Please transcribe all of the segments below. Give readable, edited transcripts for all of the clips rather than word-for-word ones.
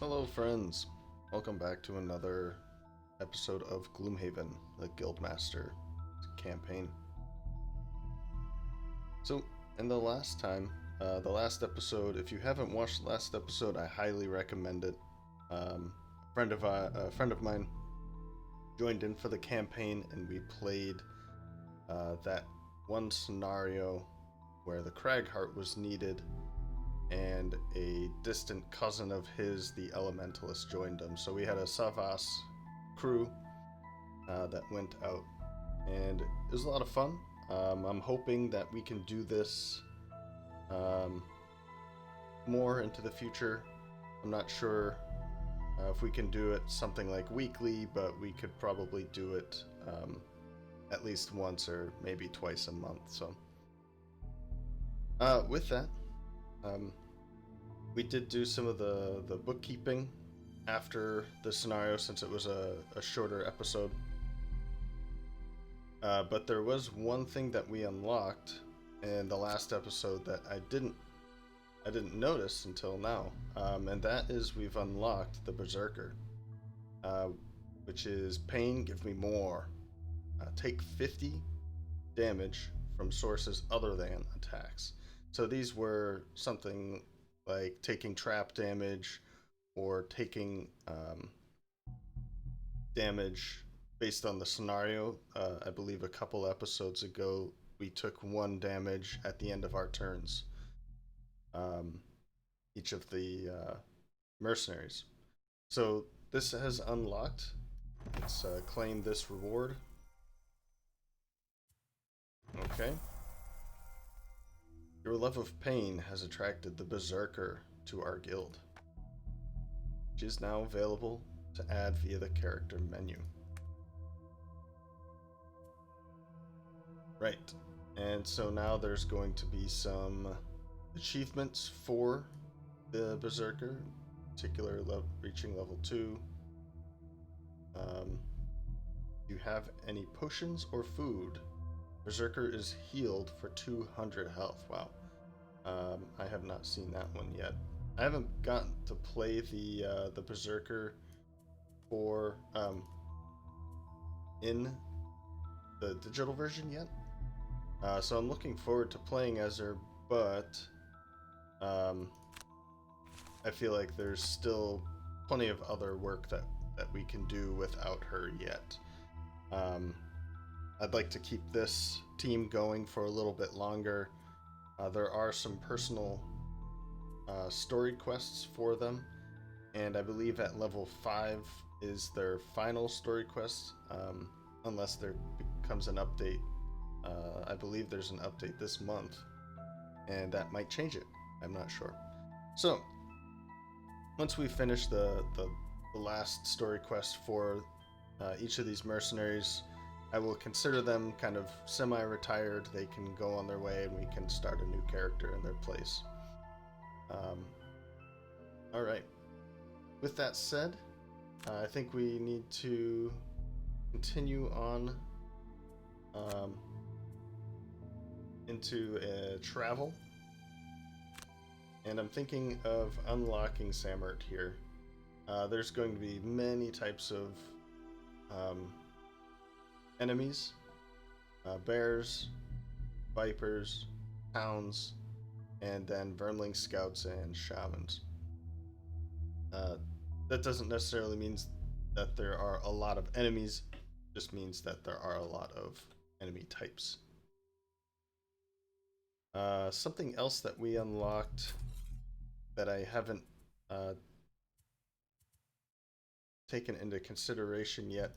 Hello friends, welcome back to another episode of Gloomhaven, the Guildmaster Campaign. So, in the last episode, if you haven't watched the last episode, I highly recommend it. A friend of mine joined in for the campaign, and we played that one scenario where the Cragheart was needed, and a distant cousin of his, the Elementalist, joined him. So we had a Savas crew that went out, and it was a lot of fun. I'm hoping that we can do this more into the future. I'm not sure if we can do it something like weekly, but we could probably do it at least once or maybe twice a month. So with that, we did do some of the bookkeeping after the scenario, since it was a shorter episode. But there was one thing that we unlocked in the last episode that I didn't notice until now, and that is we've unlocked the Berserker, which is pain, give me more. Take 50 damage from sources other than attacks. So these were something like taking trap damage or taking damage based on the scenario. I believe a couple episodes ago we took 1 damage at the end of our turns, each of the mercenaries. So this has unlocked. Let's claim this reward. Okay. Your love of pain has attracted the Berserker to our guild, which is now available to add via the character menu. Right, and so now there's going to be some achievements for the Berserker, in particular reaching level 2. You have any potions or food? Berserker is healed for 200 health. Wow. I have not seen that one yet. I haven't gotten to play the Berserker for in the digital version yet. So I'm looking forward to playing as her, but I feel like there's still plenty of other work that we can do without her yet. I'd like to keep this team going for a little bit longer. There are some personal story quests for them, and I believe at level 5 is their final story quest, unless there becomes an update. I believe there's an update this month, and that might change it. I'm not sure. So, once we finish the last story quest for each of these mercenaries, I will consider them kind of semi-retired. They can go on their way, and we can start a new character in their place. All right. With that said, I think we need to continue on into travel. And I'm thinking of unlocking Samart here. There's going to be many types of enemies, bears, vipers, hounds, and then Vermling scouts and shamans. That doesn't necessarily mean that there are a lot of enemies, it just means that there are a lot of enemy types. Something else that we unlocked that I haven't taken into consideration yet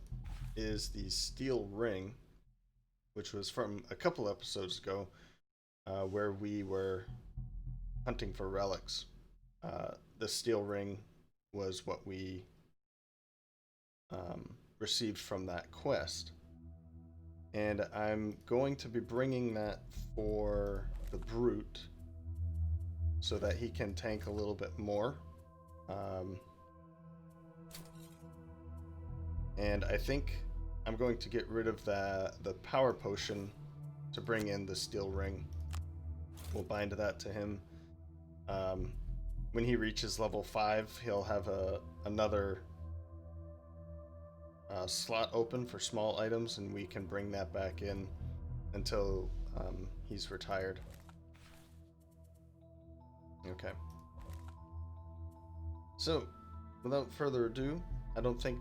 is the steel ring, which was from a couple episodes ago, where we were hunting for relics. The steel ring was what we received from that quest, and I'm going to be bringing that for the brute so that he can tank a little bit more. And I think I'm going to get rid of the power potion to bring in the steel ring. We'll bind that to him. when he reaches level 5, he'll have another slot open for small items, and we can bring that back in until he's retired. Okay. So, without further ado, I don't think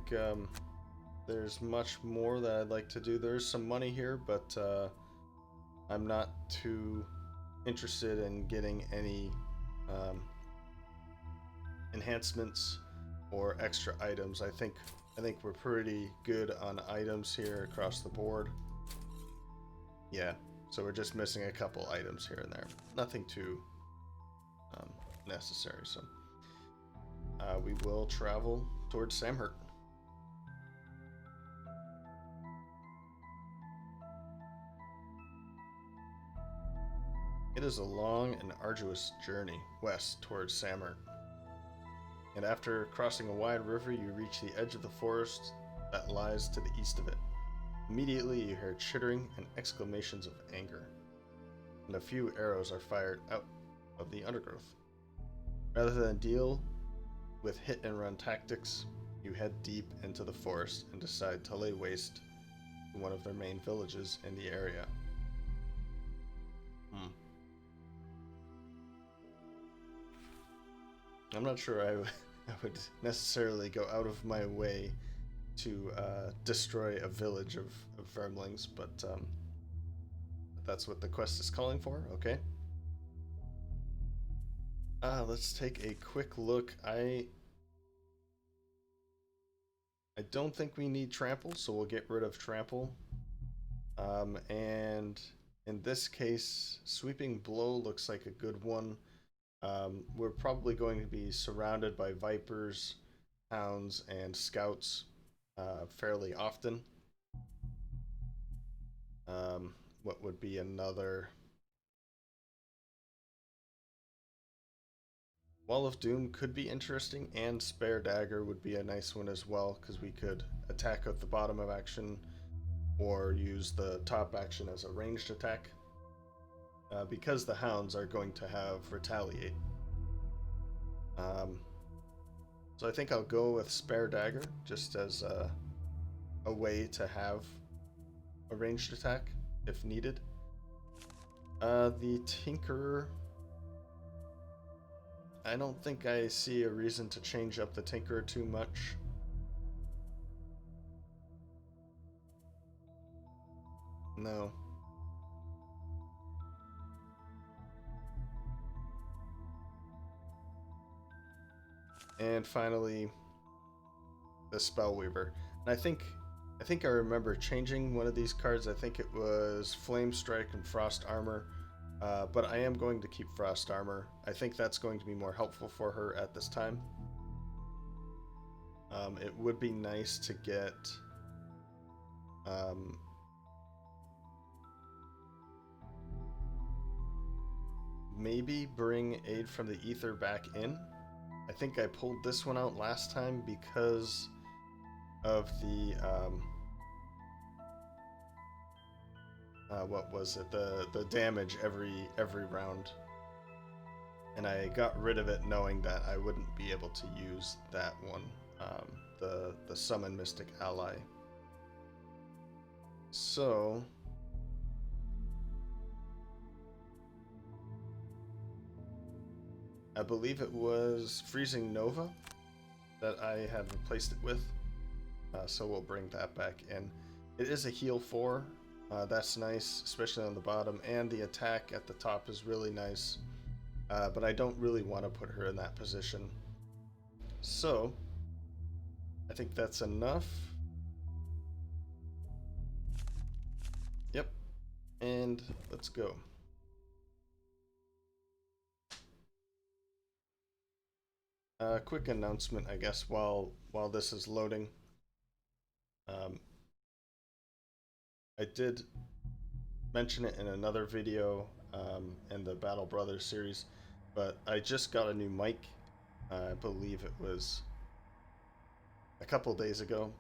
there's much more that I'd like to do. There's some money here, but I'm not too interested in getting any enhancements or extra items. I think we're pretty good on items here across the board. Yeah, so we're just missing a couple items here and there. Nothing too necessary. So we will travel towards Samhurt. It is a long and arduous journey west towards Samhurt, and after crossing a wide river, you reach the edge of the forest that lies to the east of it. Immediately, you hear chittering and exclamations of anger, and a few arrows are fired out of the undergrowth. Rather than deal with hit-and-run tactics, you head deep into the forest and decide to lay waste to one of their main villages in the area. I'm not sure I would necessarily go out of my way to destroy a village of vermlings, but that's what the quest is calling for. Okay. Let's take a quick look. I don't think we need trample, so we'll get rid of trample. And in this case, sweeping blow looks like a good one. We're probably going to be surrounded by vipers, hounds, and scouts fairly often. What would be another? Wall of Doom could be interesting, and Spare Dagger would be a nice one as well, because we could attack at the bottom of action or use the top action as a ranged attack. Because the hounds are going to have retaliate. So I think I'll go with Spare Dagger just as a way to have a ranged attack if needed. The Tinkerer, I don't think I see a reason to change up the Tinkerer too much. No. And finally, the Spellweaver. And I think I remember changing one of these cards. I think it was Flame Strike and Frost Armor. But I am going to keep Frost Armor. I think that's going to be more helpful for her at this time. It would be nice to get maybe bring Aid from the Ether back in. I think I pulled this one out last time because of the what was it? The damage every round, and I got rid of it knowing that I wouldn't be able to use that one, the Summon Mystic Ally. So I believe it was Freezing Nova that I had replaced it with, so we'll bring that back in. It is a heal 4. That's nice, especially on the bottom, and the attack at the top is really nice, but I don't really want to put her in that position. So, I think that's enough. Yep, and let's go. Quick announcement, I guess, while this is loading. I did mention it in another video in the Battle Brothers series, but I just got a new mic. I believe it was a couple days ago.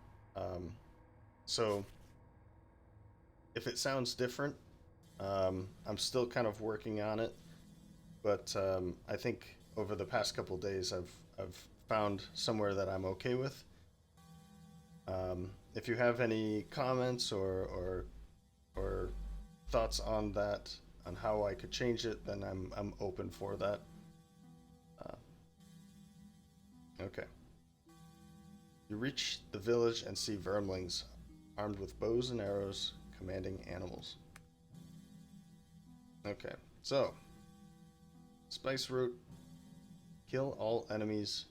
So if it sounds different, I'm still kind of working on it, but I think over the past couple days, I've found somewhere that I'm okay with. If you have any comments or thoughts on that, on how I could change it, then I'm open for that. Okay. You reach the village and see vermlings armed with bows and arrows, commanding animals. Okay, so spice root, kill all enemies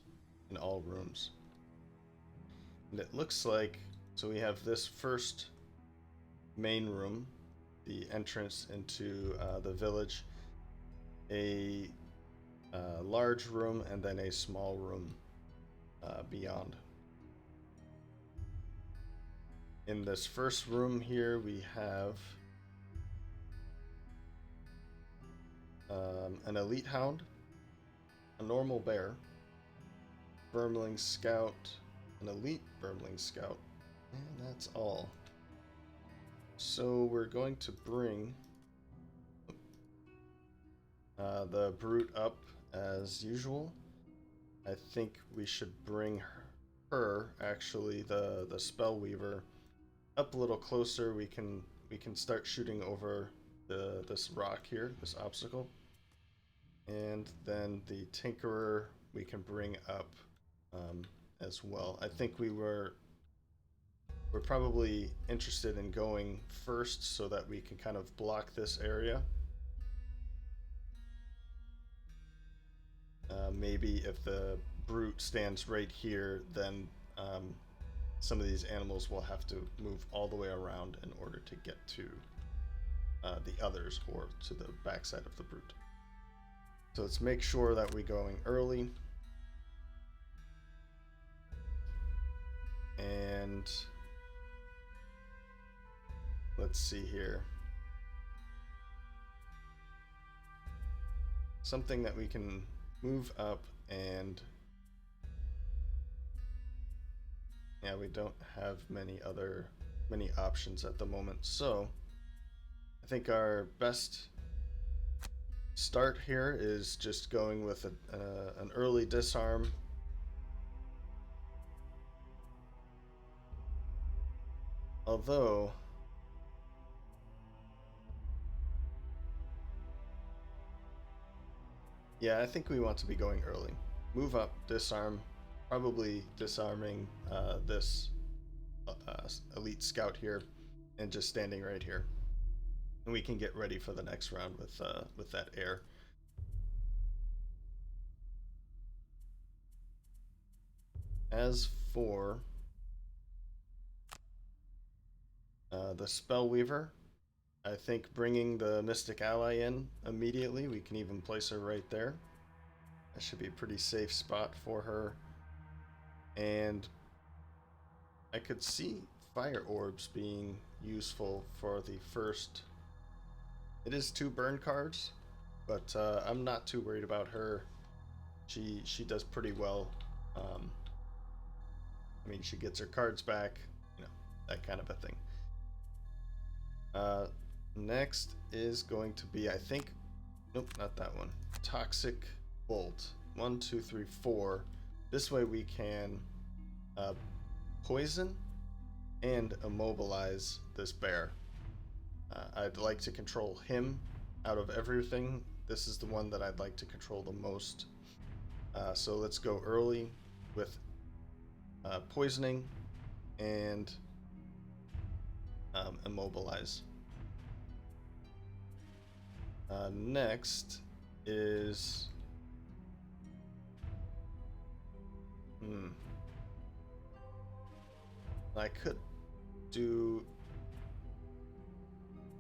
in all rooms. And it looks like, so we have this first main room, the entrance into the village, a large room, and then a small room beyond. In this first room here, we have an elite hound, a normal bear, vermling scout, an elite vermling scout, and that's all. So we're going to bring the brute up as usual. I think we should bring her actually, the Spellweaver, up a little closer. We can start shooting over this rock here, this obstacle, and then the Tinkerer we can bring up as well. I think we're probably interested in going first so that we can kind of block this area. Maybe if the brute stands right here, then some of these animals will have to move all the way around in order to get to the others or to the backside of the brute. So let's make sure that we're going early. And let's see here. Something that we can move up, and yeah, we don't have many options at the moment. So I think our best start here is just going with an early disarm. Although yeah, I think we want to be going early. Move up, disarm, probably disarming this elite scout here, and just standing right here. And we can get ready for the next round with that air. As for the Spellweaver, I think bringing the Mystic Ally in immediately, we can even place her right there. That should be a pretty safe spot for her. And I could see fire orbs being useful for the first. It is 2 burn cards, but I'm not too worried about her. She does pretty well. I mean, she gets her cards back, you know, that kind of a thing. Next is going to be, I think, nope, not that one. Toxic Bolt. 1, 2, 3, 4. This way we can poison and immobilize this bear. I'd like to control him out of everything. This is the one that I'd like to control the most. So let's go early with poisoning and immobilize. Next is I could do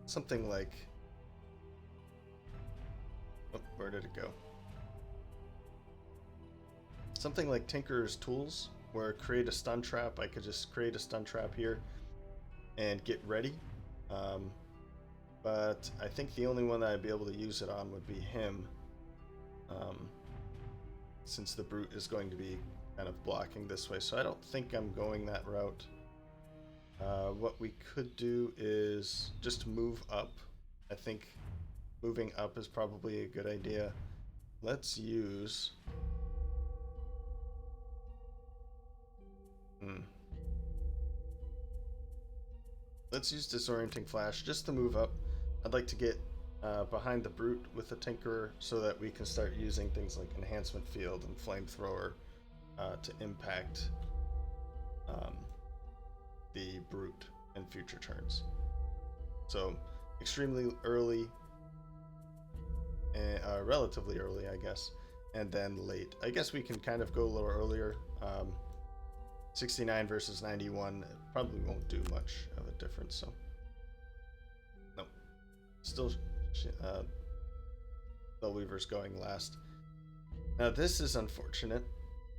something like, oh, where did it go? Something like Tinkerer's Tools, where create a stun trap. I could just create a stun trap here and get ready. But I think the only one that I'd be able to use it on would be him, since the brute is going to be kind of blocking this way. So I don't think I'm going that route. What we could do is just move up. I think moving up is probably a good idea. let's use... Let's use Disorienting Flash just to move up. I'd like to get behind the Brute with the Tinkerer so that we can start using things like Enhancement Field and Flamethrower to impact the Brute in future turns. So, extremely early, relatively early, I guess, and then late. I guess we can kind of go a little earlier. 69 versus 91 probably won't do much of a difference, so nope. Still Spellweaver's going last. Now this is unfortunate.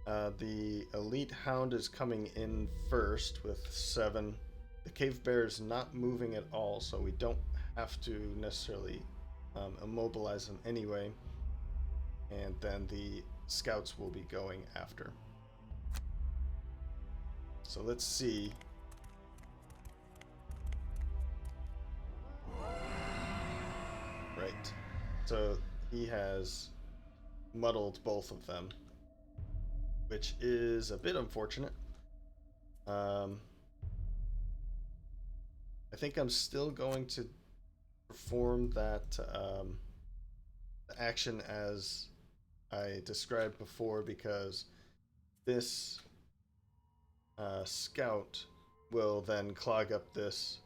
The elite hound is coming in first with 7. The cave bear is not moving at all, so we don't have to necessarily immobilize him anyway, and then the scouts will be going after. So let's see. Right. So he has muddled both of them, which is a bit unfortunate. I think I'm still going to perform that action as I described before, because this scout will then clog up this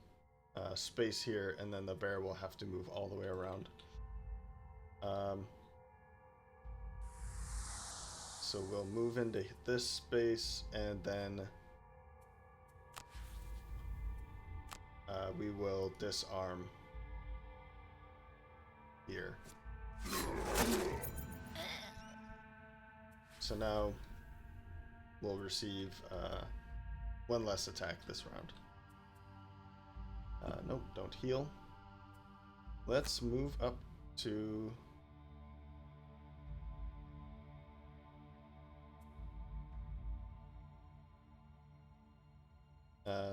space here, and then the bear will have to move all the way around. So we'll move into this space, and then we will disarm here. So now we'll receive 1 less attack this round. Nope, don't heal. Let's move up to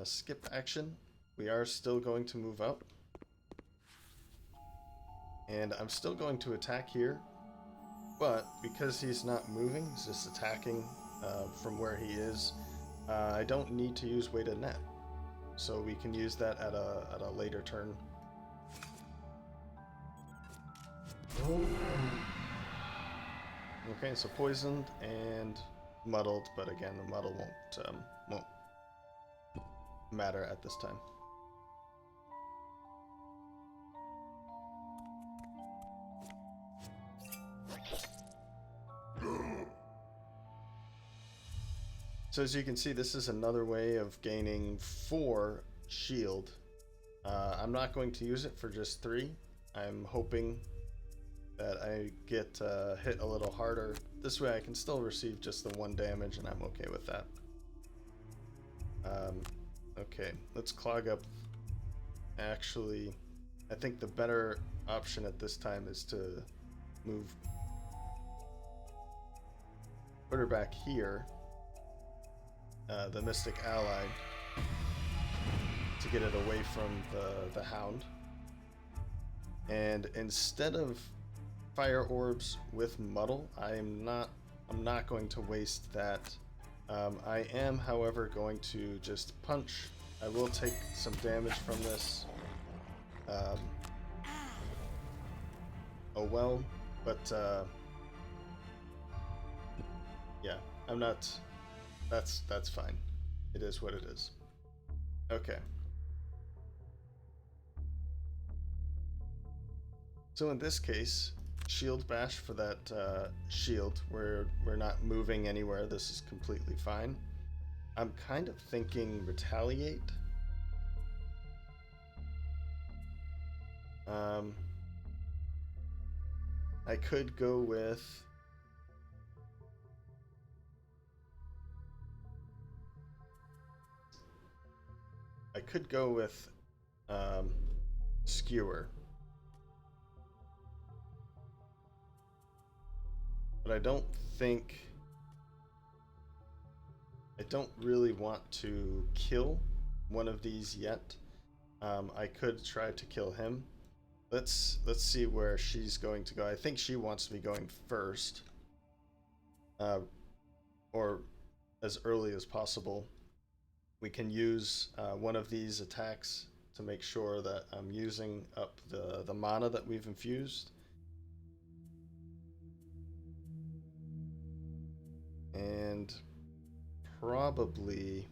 skip action. We are still going to move up, and I'm still going to attack here, but because he's not moving, he's just attacking from where he is, I don't need to use weighted net, so we can use that at a later turn. Okay, so poisoned and muddled, but again, the muddle won't matter at this time. So as you can see, this is another way of gaining 4 shield. I'm not going to use it for just 3. I'm hoping that I get hit a little harder. This way I can still receive just the 1 damage, and I'm okay with that. Okay, let's clog up. Actually, I think the better option at this time is to put her back here, the Mystic Ally, to get it away from the Hound. And instead of Fire Orbs with Muddle, I'm not going to waste that. I am, however, going to just punch. I will take some damage from this. Oh well, but yeah, I'm not. That's fine. It is what it is. Okay. So in this case, shield bash for that shield. We're not moving anywhere. This is completely fine. I'm kind of thinking retaliate. I could go with skewer. But I don't really want to kill one of these yet. I could try to kill him. let's see where she's going to go. I think she wants to be going first, or as early as possible. We can use one of these attacks to make sure that I'm using up the mana that we've infused. And probably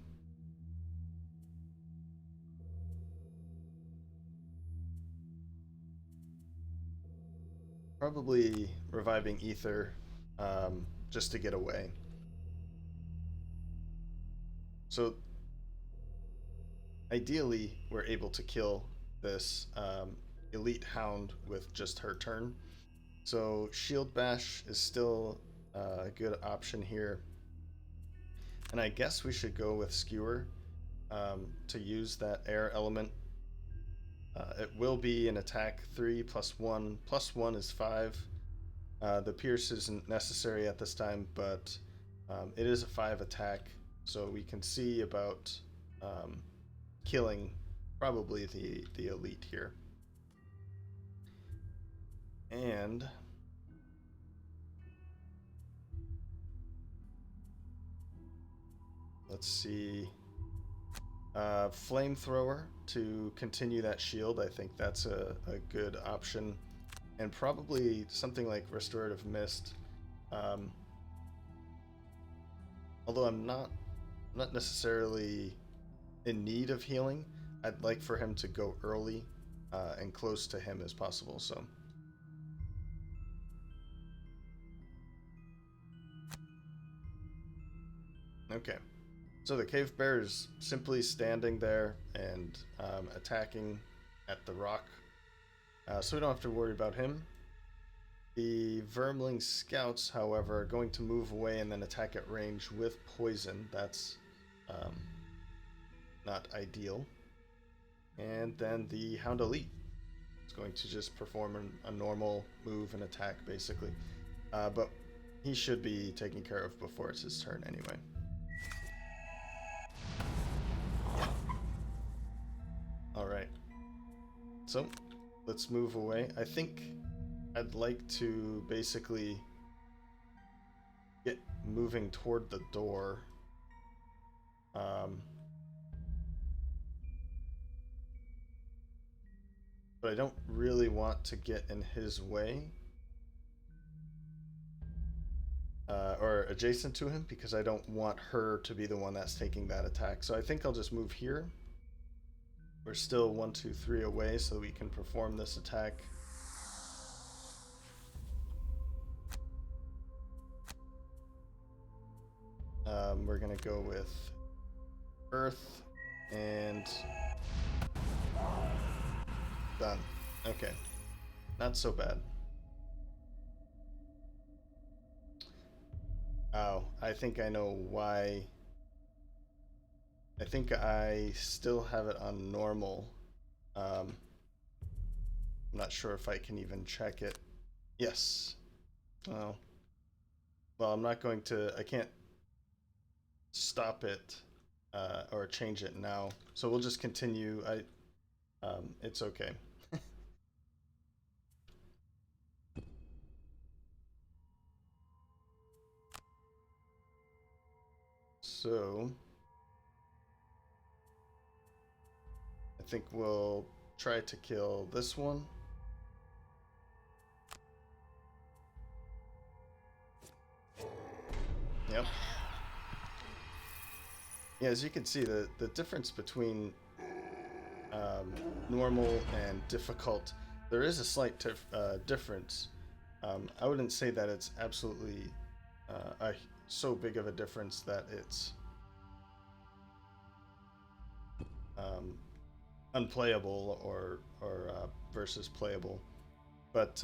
reviving Ether just to get away. So ideally, we're able to kill this elite hound with just her turn. So Shield Bash is still a good option here. And I guess we should go with Skewer to use that air element. It will be an attack 3 plus 1. Plus 1 is 5. The Pierce isn't necessary at this time, but it is a 5 attack, so we can see about killing probably the elite here. And let's see, flamethrower to continue that shield. I think that's a good option, and probably something like restorative mist. Although I'm not necessarily in need of healing, I'd like for him to go early and close to him as possible. So okay, so the cave bear is simply standing there and attacking at the rock, so we don't have to worry about him. The Vermling scouts, however, are going to move away and then attack at range with poison. That's not ideal. And then the Hound Elite is going to just perform a normal move and attack, basically. But he should be taken care of before it's his turn anyway. Alright. So, let's move away. I think I'd like to basically get moving toward the door. But I don't really want to get in his way or adjacent to him, because I don't want her to be the one that's taking that attack. So I think I'll just move here. We're still 1, 2, 3 away, so we can perform this attack. We're gonna go with Earth and done. Okay, not so bad. Oh, I think I know why. I think I still have it on normal. I'm not sure if I can even check it. Yes. Oh. Well, I'm not going to. I can't stop it or change it now. So we'll just continue. It's okay. So I think we'll try to kill this one. Yep. Yeah, as you can see, the difference between normal and difficult, there is a slight difference. I wouldn't say that it's absolutely so big of a difference that it's unplayable or versus playable, but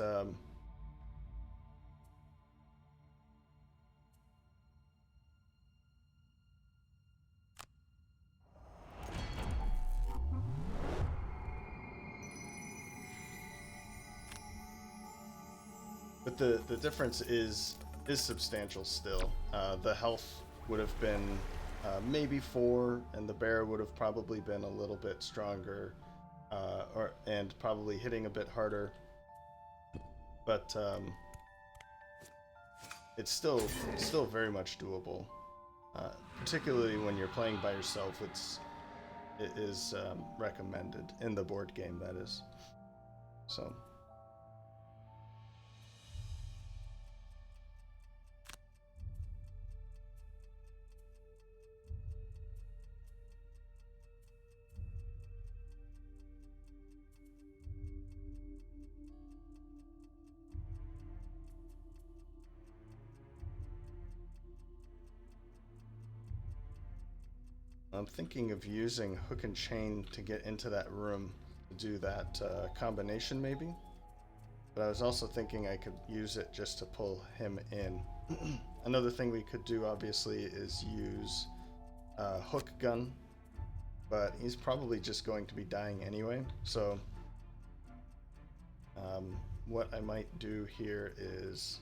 the difference is substantial still. The health would have been maybe 4, and the bear would have probably been a little bit stronger. and probably hitting a bit harder, but it's still very much doable. Particularly when you're playing by yourself, it is recommended in the board game, that is. So. I'm thinking of using hook and chain to get into that room to do that combination maybe. But I was also thinking I could use it just to pull him in. Another thing we could do obviously is use hook gun, but he's probably just going to be dying anyway. So what I might do here is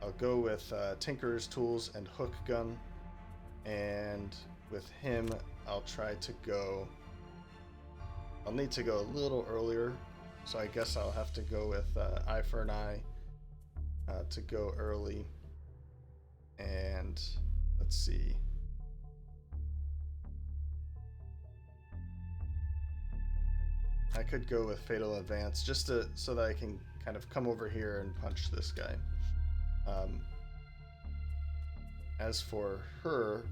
I'll go with Tinkerer's Tools and Hook Gun, and with him I'll try to go... I'll need to go a little earlier, so I guess I'll have to go with Eye for an Eye to go early. And let's see. I could go with Fatal Advance just so that I can kind of come over here and punch this guy. As for her,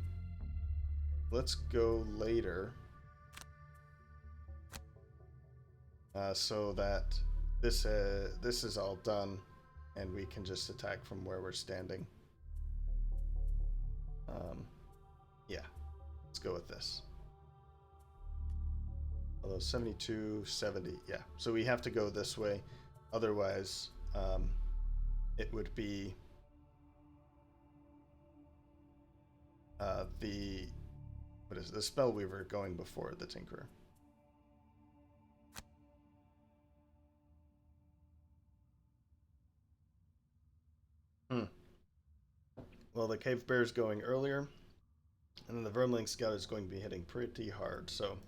let's go later so that this is all done and we can just attack from where we're standing. Yeah, let's go with this. Although 72, 70, yeah. So we have to go this way, otherwise it would be the Spellweaver going before the Tinkerer. Well, the Cave Bear's going earlier, and then the Vermling Scout is going to be hitting pretty hard, so...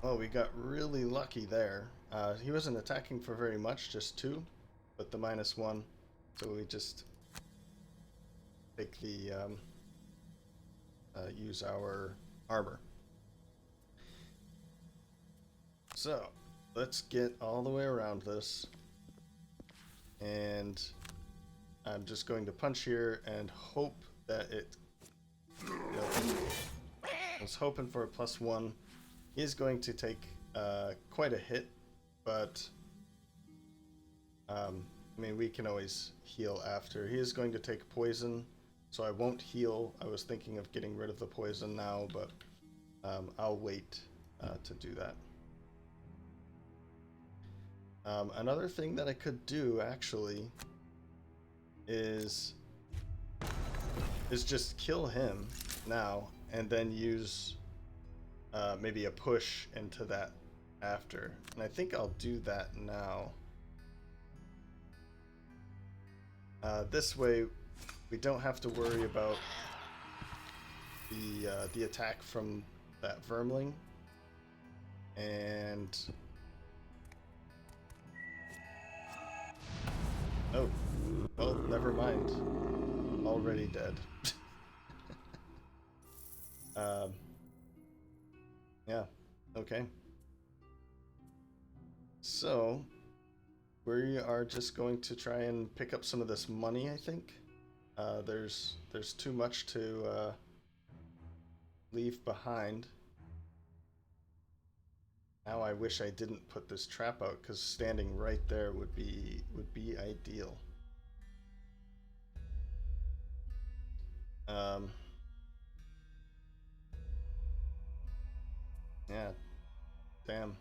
Oh, we got really lucky there. He wasn't attacking for very much, just 2, but the -1, so we just take the use our armor. So let's get all the way around this, and I'm just going to punch here and hope that it... I was hoping for a +1. He is going to take quite a hit, but I mean, we can always heal after. He is going to take poison, so I won't heal. I was thinking of getting rid of the poison now, but I'll wait to do that. Another thing that I could do, actually, is just kill him now, and then use maybe a push into that after. And I think I'll do that now. This way, we don't have to worry about the attack from that Vermling. And... oh, well, never mind. Already dead. Yeah, okay. So, we are just going to try and pick up some of this money, I think. There's too much to leave behind. Now I wish I didn't put this trap out, because standing right there would be ideal. Yeah, damn.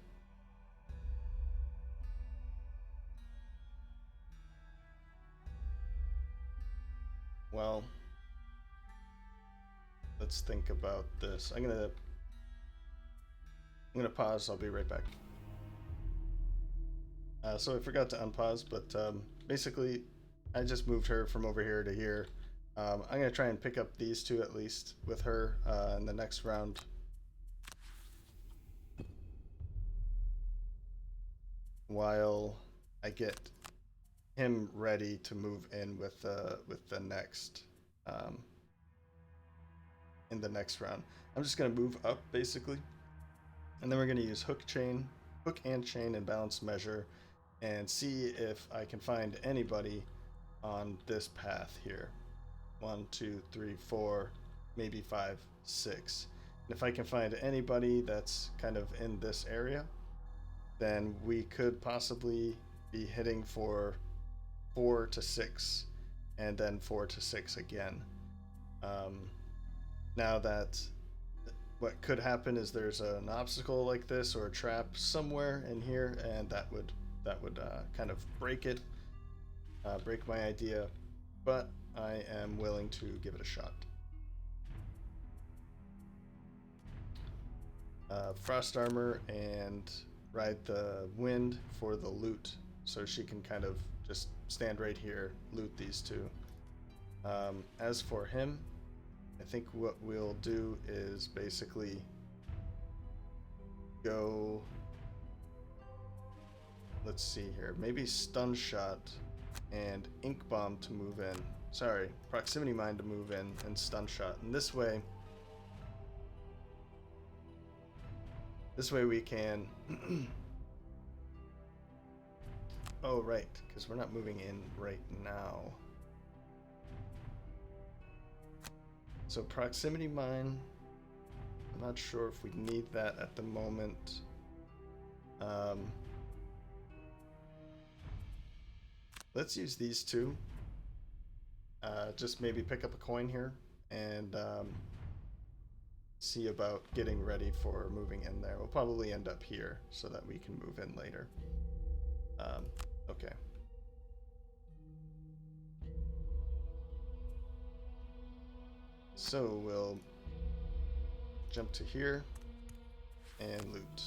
Well, let's think about this. I'm gonna pause. I'll be right back. So I forgot to unpause, but basically I just moved her from over here to here I'm going to try and pick up these two at least with her in the next round. While I get him ready to move in with the next in the next round. I'm just going to move up basically, and then we're going to use hook and chain and balance measure, and see if I can find anybody on this path here. 1, 2, 3, 4, maybe 5, 6. And if I can find anybody that's kind of in this area, then we could possibly be hitting for 4 to 6 and then 4 to 6 again. Now that what could happen is there's an obstacle like this or a trap somewhere in here, and that would kind of break it, break my idea, but I am willing to give it a shot. Frost armor and ride the wind for the loot, so she can kind of just stand right here, loot these two. As for him, I think what we'll do is basically go, let's see here, maybe stun shot and ink bomb to move in. Sorry, proximity mine to move in, and stun shot. And this way we can oh right, because we're not moving in right now. So proximity mine, I'm not sure if we need that at the moment. Let's use these two. Just maybe pick up a coin here and see about getting ready for moving in there. We'll probably end up here so that we can move in later. Okay. So we'll jump to here and loot.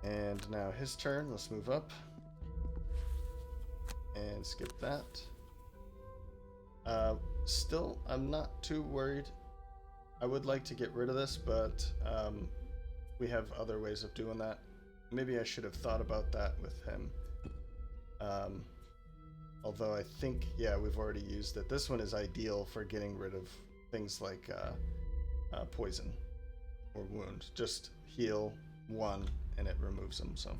And now his turn. Let's move up and skip that. Still, I'm not too worried. I would like to get rid of this, but we have other ways of doing that. Maybe I should have thought about that with him. Although I think, yeah, we've already used it. This one is ideal for getting rid of things like poison or wound. Just heal 1 and it removes them. So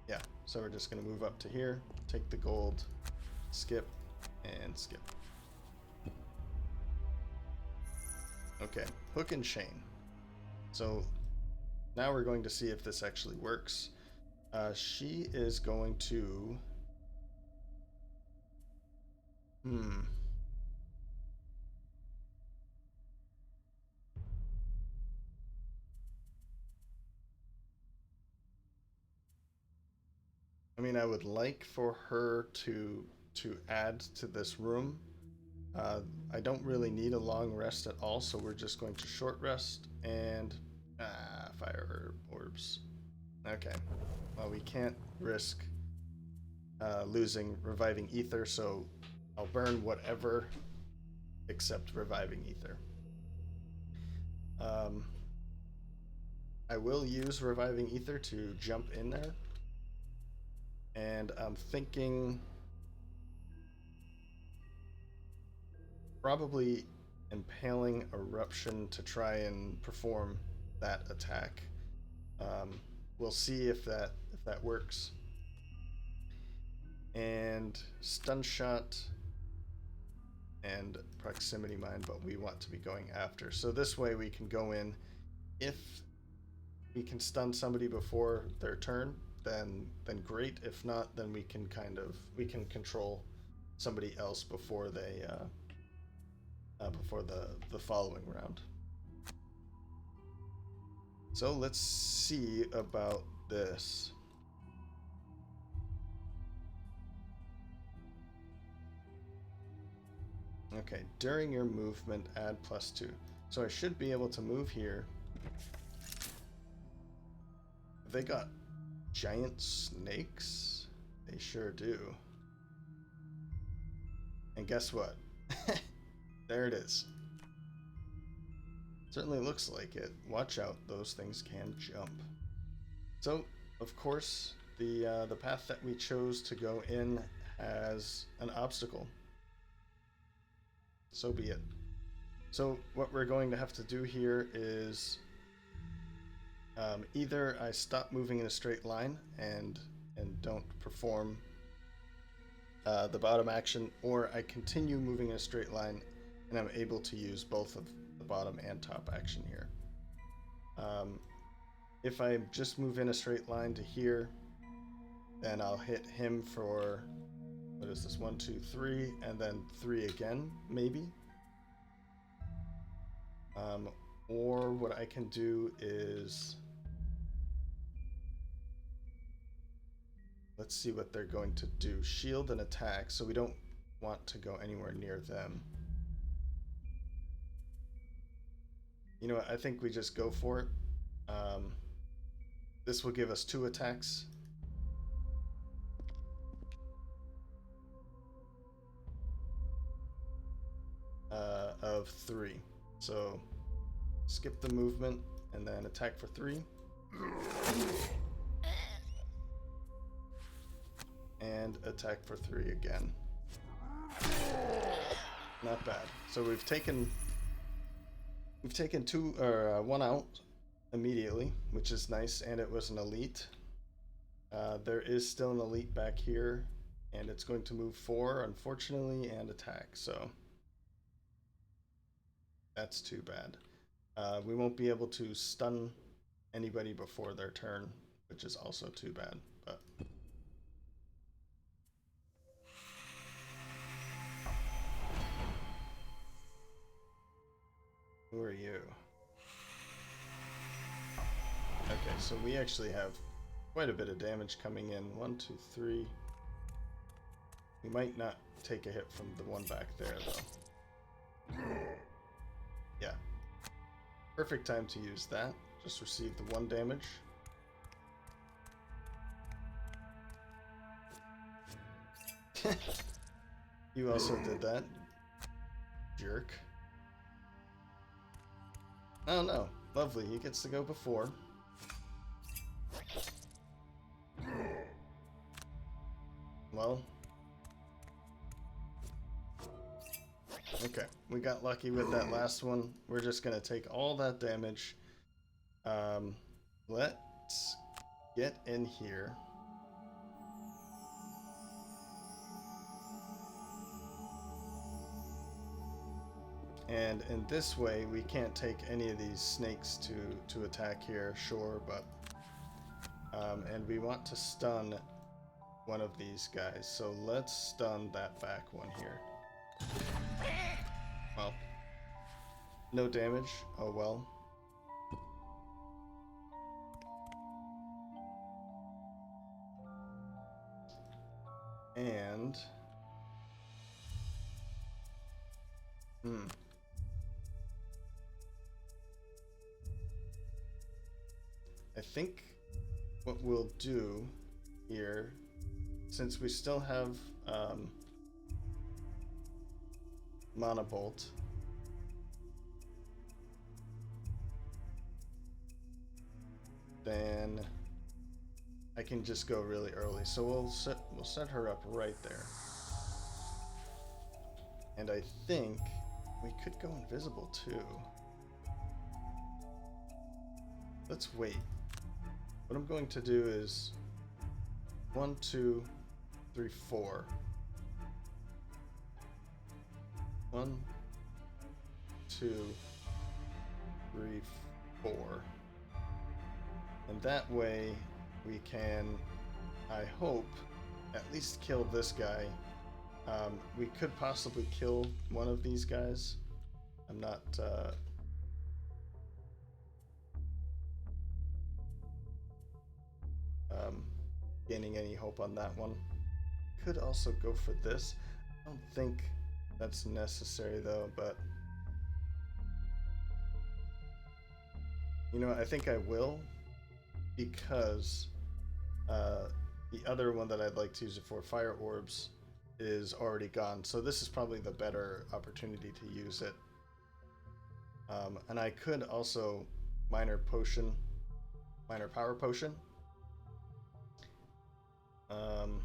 yeah, so we're just going to move up to here, take the gold, skip, and skip. Okay, hook and chain. So now we're going to see if this actually works. She is going to... I mean, I would like for her to add to this room. I don't really need a long rest at all, so we're just going to short rest and fire orbs. Okay, well, we can't risk losing reviving ether, so I'll burn whatever except reviving ether. I will use reviving ether to jump in there, and I'm thinking probably impaling eruption to try and perform that attack. We'll see if that works. And stun shot and proximity mine, but we want to be going after. So this way we can go in. If we can stun somebody before their turn, then great. If not, then we can control somebody else before they before the following round. So let's see about this. Okay, during your movement, add +2. So I should be able to move here They got giant snakes? They sure do. And guess what? There it is. Certainly looks like it. Watch out, those things can jump. So, of course, the path that we chose to go in has an obstacle. So be it. So what we're going to have to do here is either I stop moving in a straight line and don't perform the bottom action, or I continue moving in a straight line and I'm able to use both of the bottom and top action here. If I just move in a straight line to here, then I'll hit him for, what is this, 1, 2, 3, and then 3 again, maybe. Or what I can do is, let's see what they're going to do. Shield and attack, so we don't want to go anywhere near them. You know what, I think we just go for it. This will give us 2 attacks. Of 3. So skip the movement and then attack for 3. And attack for 3 again. Not bad. So we've taken 1 out immediately, which is nice, and it was an elite. There is still an elite back here, and it's going to move 4, unfortunately, and attack, so that's too bad. We won't be able to stun anybody before their turn, which is also too bad, but who are you? Okay, so we actually have quite a bit of damage coming in. 1, 2, 3. We might not take a hit from the one back there, though. Yeah. Perfect time to use that. Just receive the 1 damage. You also did that. Jerk. Oh no. Lovely. He gets to go before. Well. Okay, we got lucky with that last one. We're just gonna take all that damage. Let's get in here. And in this way, we can't take any of these snakes to attack here, sure, but and we want to stun one of these guys, so let's stun that back one here. Well, no damage. Oh well. And I think what we'll do here, since we still have Mana Bolt, then I can just go really early. So we'll set her up right there. And I think we could go invisible too. Let's wait. What I'm going to do is 1, 2, 3, 4. 1, 2, 3, 4. And that way we can, I hope, at least kill this guy. We could possibly kill one of these guys. I'm not gaining any hope on that one. Could also go for this. I don't think that's necessary though, but You know, I think I will, because the other one that I'd like to use it for, fire orbs, is already gone. So this is probably the better opportunity to use it. And I could also minor power potion. And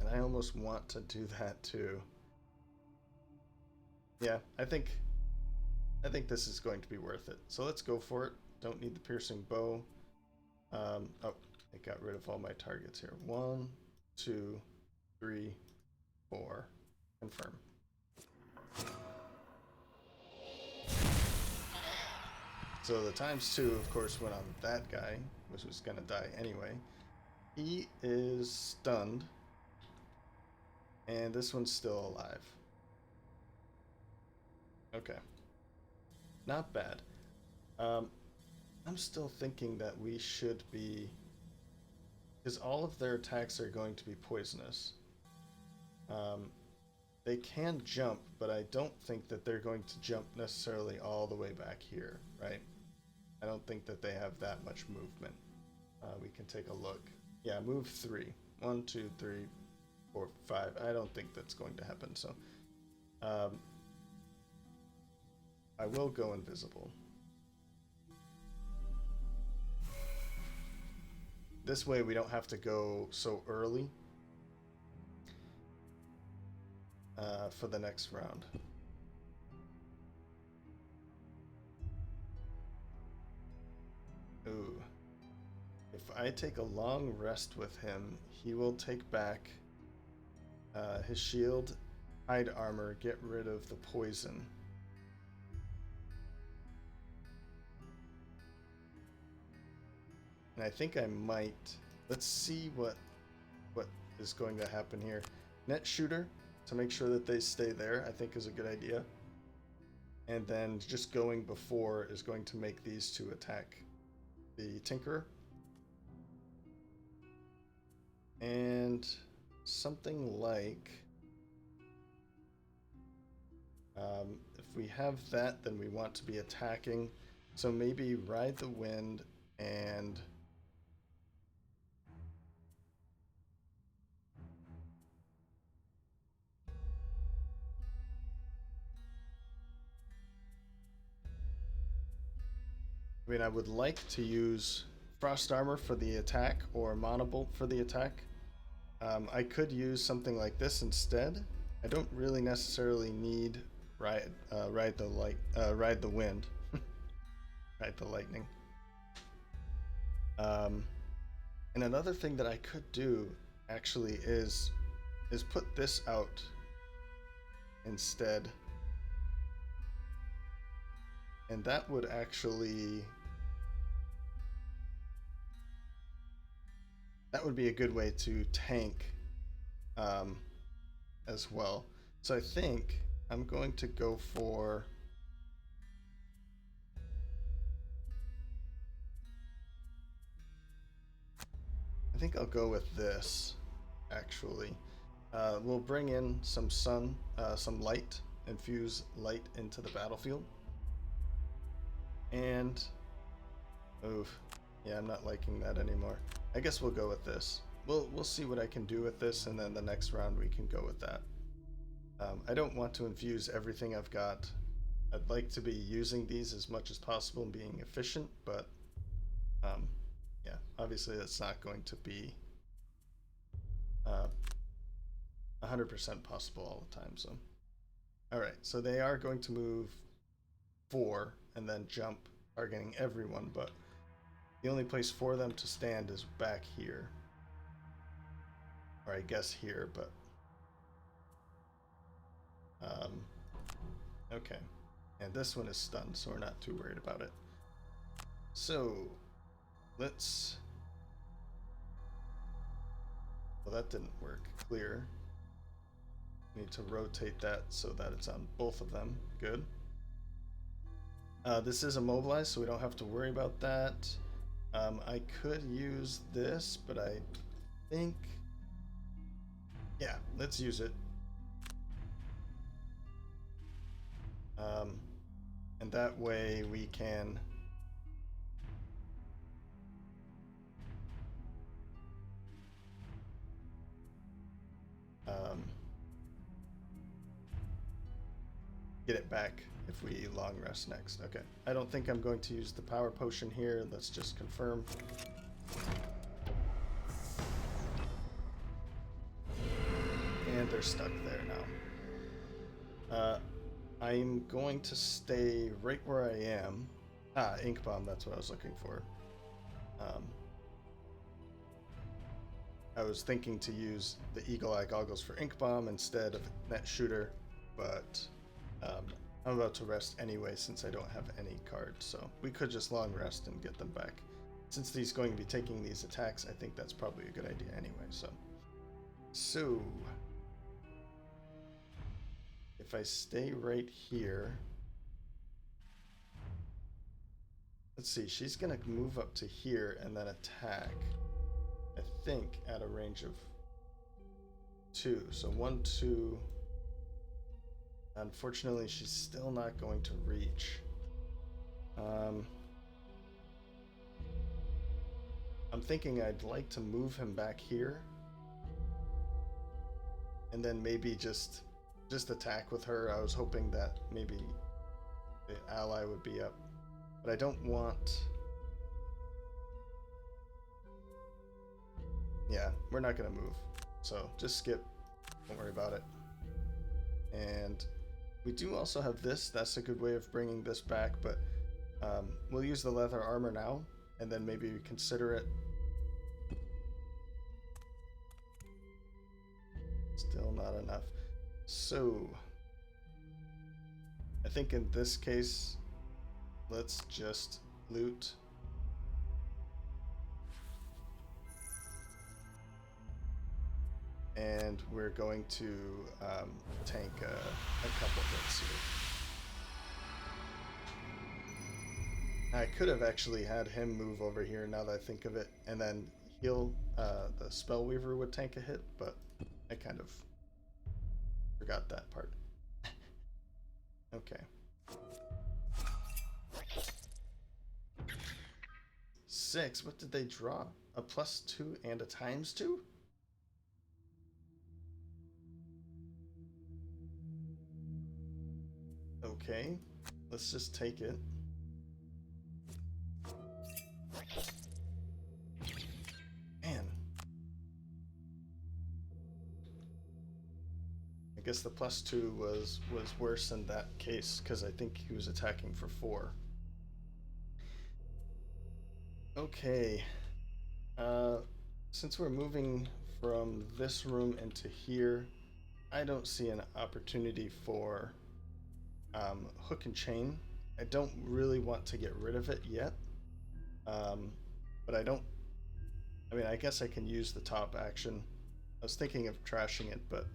I almost want to do that too. Yeah, I think this is going to be worth it. So let's go for it. Don't need the piercing bow. Oh, it got rid of all my targets here. 1, 2, 3, 4. Confirm. So the ×2, of course, went on that guy, which was going to die anyway. He is stunned. And this one's still alive. Okay. Not bad. I'm still thinking that we should be... because all of their attacks are going to be poisonous. They can jump, but I don't think that they're going to jump necessarily all the way back here, right? I don't think that they have that much movement. We can take a look. Yeah, move 3. 1, 2, 3, 4, 5. I don't think that's going to happen, so... I will go invisible. This way we don't have to go so early for the next round. Ooh. If I take a long rest with him, he will take back his shield, hide armor, get rid of the poison. And I think I might... let's see what is going to happen here. Net shooter, to make sure that they stay there, I think is a good idea. And then just going before is going to make these two attack the Tinkerer. And something like... if we have that, then we want to be attacking. So maybe Ride the Wind and... I mean, I would like to use Frost Armor for the attack or Monobolt for the attack. I could use something like this instead. I don't really necessarily need Ride the Wind, Ride the Lightning. And another thing that I could do actually is put this out instead. And that would actually... that would be a good way to tank as well. So I think I'm going to go for... I think I'll go with this, actually. We'll bring in some sun, some light, infuse light into the battlefield. And... oof. Yeah, I'm not liking that anymore. I guess we'll go with this. We'll see what I can do with this, and then the next round we can go with that. I don't want to infuse everything I've got. I'd like to be using these as much as possible and being efficient, but yeah, obviously that's not going to be 100% possible all the time. So, all right, so they are going to move 4 and then jump, targeting everyone, but the only place for them to stand is back here. Or I guess here, but... okay. And this one is stunned, so we're not too worried about it. So, let's... well, that didn't work. Clear. Need to rotate that so that it's on both of them. Good. This is immobilized, so we don't have to worry about that. I could use this, but I think... yeah, let's use it. And that way we can get it back if we long rest next. Okay, I don't think I'm going to use the power potion here. Let's just confirm. And they're stuck there now. I'm going to stay right where I am. Ink bomb, that's what I was looking for. I was thinking to use the eagle eye goggles for ink bomb instead of net shooter, but I'm about to rest anyway since I don't have any cards, so we could just long rest and get them back. Since he's going to be taking these attacks, I think that's probably a good idea anyway, so if I stay right here, let's see, she's gonna move up to here and then attack, I think, at a range of 2. So 1, 2. Unfortunately, she's still not going to reach. I'm thinking I'd like to move him back here. And then maybe just attack with her. I was hoping that maybe the ally would be up. But I don't want... Yeah, we're not going to move. So just skip. Don't worry about it. And we do also have this. That's a good way of bringing this back, but we'll use the leather armor now, and then maybe consider it. Still not enough. So I think in this case, let's just loot. And we're going to tank a couple hits here. I could have actually had him move over here now that I think of it, and then heal. The Spellweaver would tank a hit, but I kind of forgot that part. Okay. 6. What did they draw? A +2 and a ×2? Okay, let's just take it. Man. I guess the +2 was worse in that case, because I think he was attacking for 4. Okay. Since we're moving from this room into here, I don't see an opportunity for hook and chain. I don't really want to get rid of it yet, but I mean, I guess I can use the top action. I was thinking of trashing it, but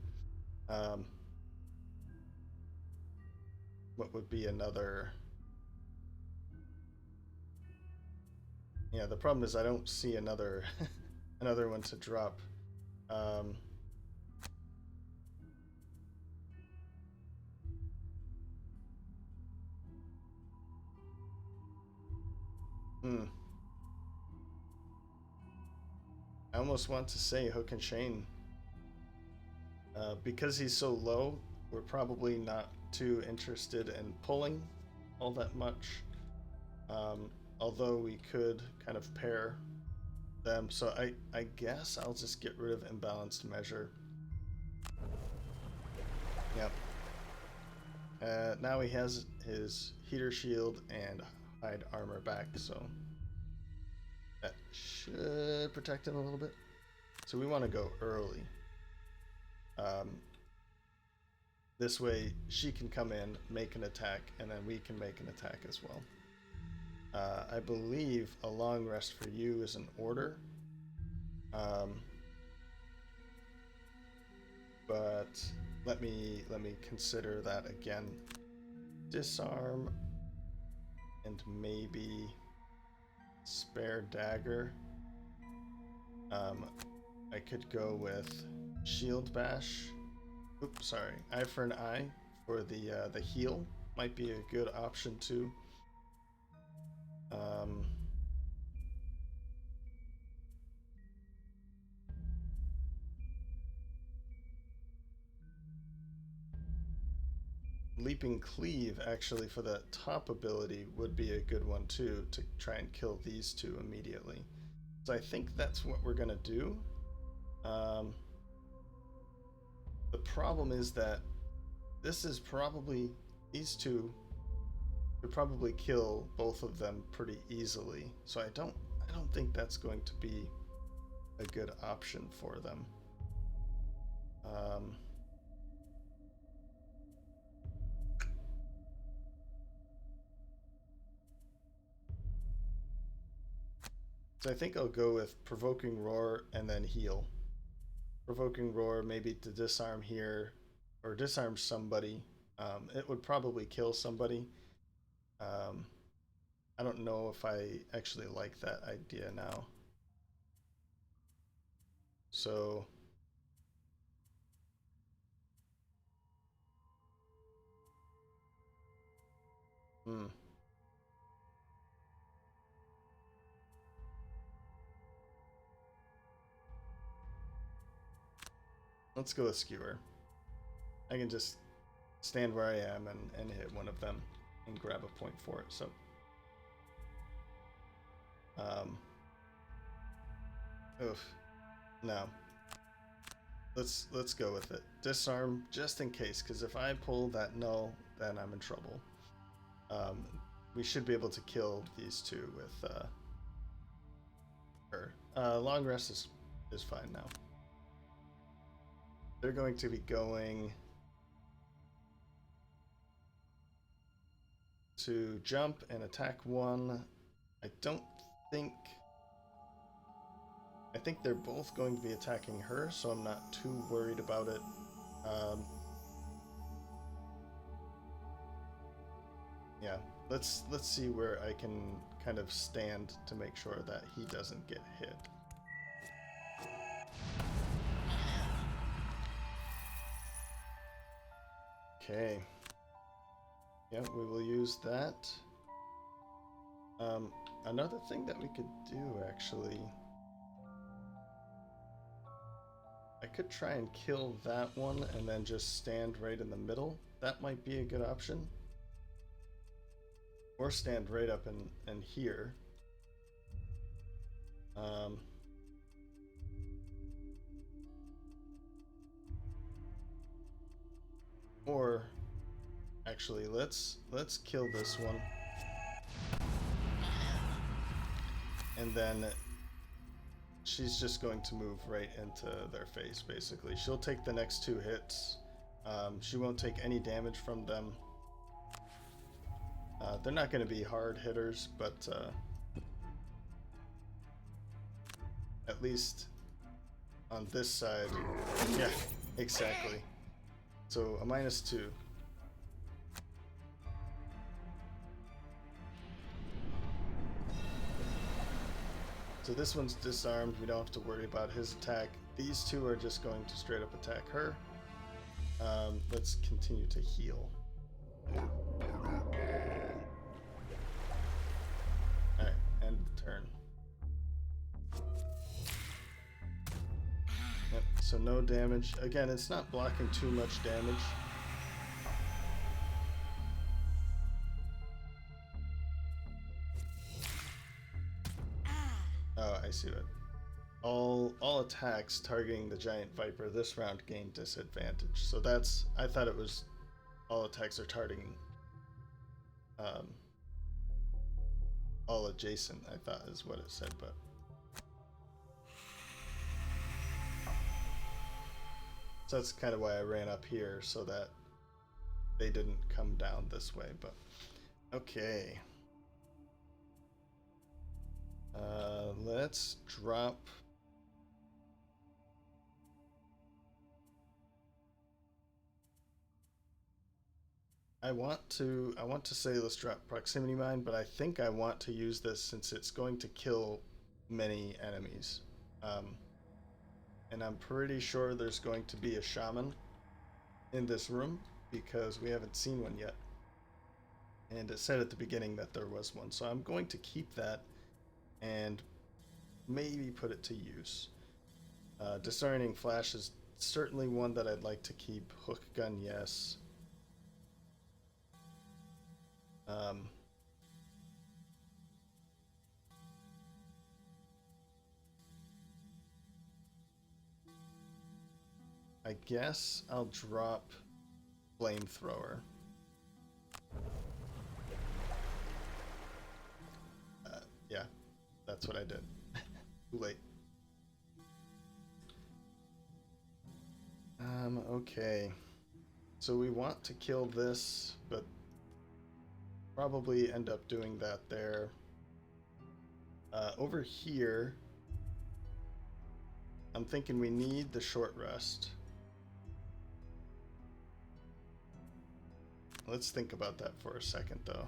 what would be another? Yeah, the problem is I don't see another another one to drop. I almost want to say hook and chain. Because he's so low, we're probably not too interested in pulling all that much. Although we could kind of pair them. So I guess I'll just get rid of imbalanced measure. Yep. Now he has his heater shield and hide armor back, so that should protect him a little bit. So we want to go early. This way she can come in, make an attack, and then we can make an attack as well. I believe a long rest for you is an order. But let me consider that again. Disarm and maybe spare dagger. I could go with shield bash. Oops, sorry. Eye for an eye for the heal. might be a good option too. Leaping Cleave, actually, for that top ability would be a good one too, to try and kill these two immediately. So I think that's what we're gonna do. The problem is that this is probably, these two could probably kill both of them pretty easily. So I don't think that's going to be a good option for them. So I think I'll go with Provoking Roar and then heal. Provoking Roar, maybe to disarm here, or disarm somebody. It would probably kill somebody. I don't know if I actually like that idea now. So let's go with Skewer. I can just stand where I am and hit one of them and grab a point for it. So no. Let's go with it. Disarm just in case, because if I pull that null, then I'm in trouble. We should be able to kill these two with her. Long rest is fine now. They're going to be going to jump and attack one. I think they're both going to be attacking her, so I'm not too worried about it. Yeah, let's see where I can kind of stand to make sure that he doesn't get hit. Okay. Yeah, we will use that. Another thing that we could do, actually, I could try and kill that one and then just stand right in the middle. That might be a good option. Or stand right up in here. Or actually, let's kill this one. And then she's just going to move right into their face, basically. She'll take the next two hits. She won't take any damage from them. They're not going to be hard hitters, but at least on this side, yeah, exactly. So a -2. So this one's disarmed. We don't have to worry about his attack. These two are just going to straight up attack her. Let's continue to heal. Alright, end the turn. Yep, so no damage. Again, it's not blocking too much damage. Oh, I see it. All attacks targeting the giant viper this round gain disadvantage. So that's, I thought it was all attacks are targeting all adjacent, I thought is what it said, but so that's kind of why I ran up here, so that they didn't come down this way. But okay, let's drop I want to say let's drop proximity mine, but I think I want to use this since it's going to kill many enemies. And I'm pretty sure there's going to be a shaman in this room because we haven't seen one yet. And it said at the beginning that there was one, so I'm going to keep that and maybe put it to use. Discerning Flash is certainly one that I'd like to keep. Hook Gun, yes. I guess I'll drop Flamethrower. Yeah, that's what I did. Too late. Okay. So we want to kill this, but probably end up doing that there. Over here, I'm thinking we need the short rest. Let's think about that for a second, though.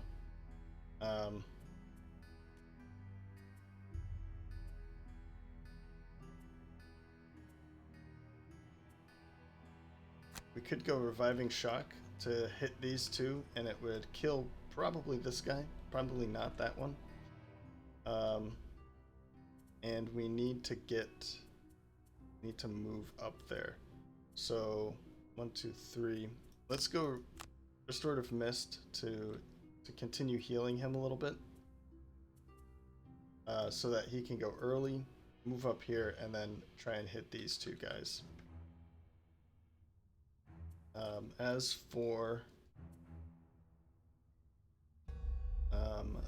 We could go Reviving Shock to hit these two, and it would kill probably this guy, probably not that one. And we need to move up there. So 1, 2, 3. Let's go Restorative Mist to continue healing him a little bit, so that he can go early, move up here, and then try and hit these two guys. As for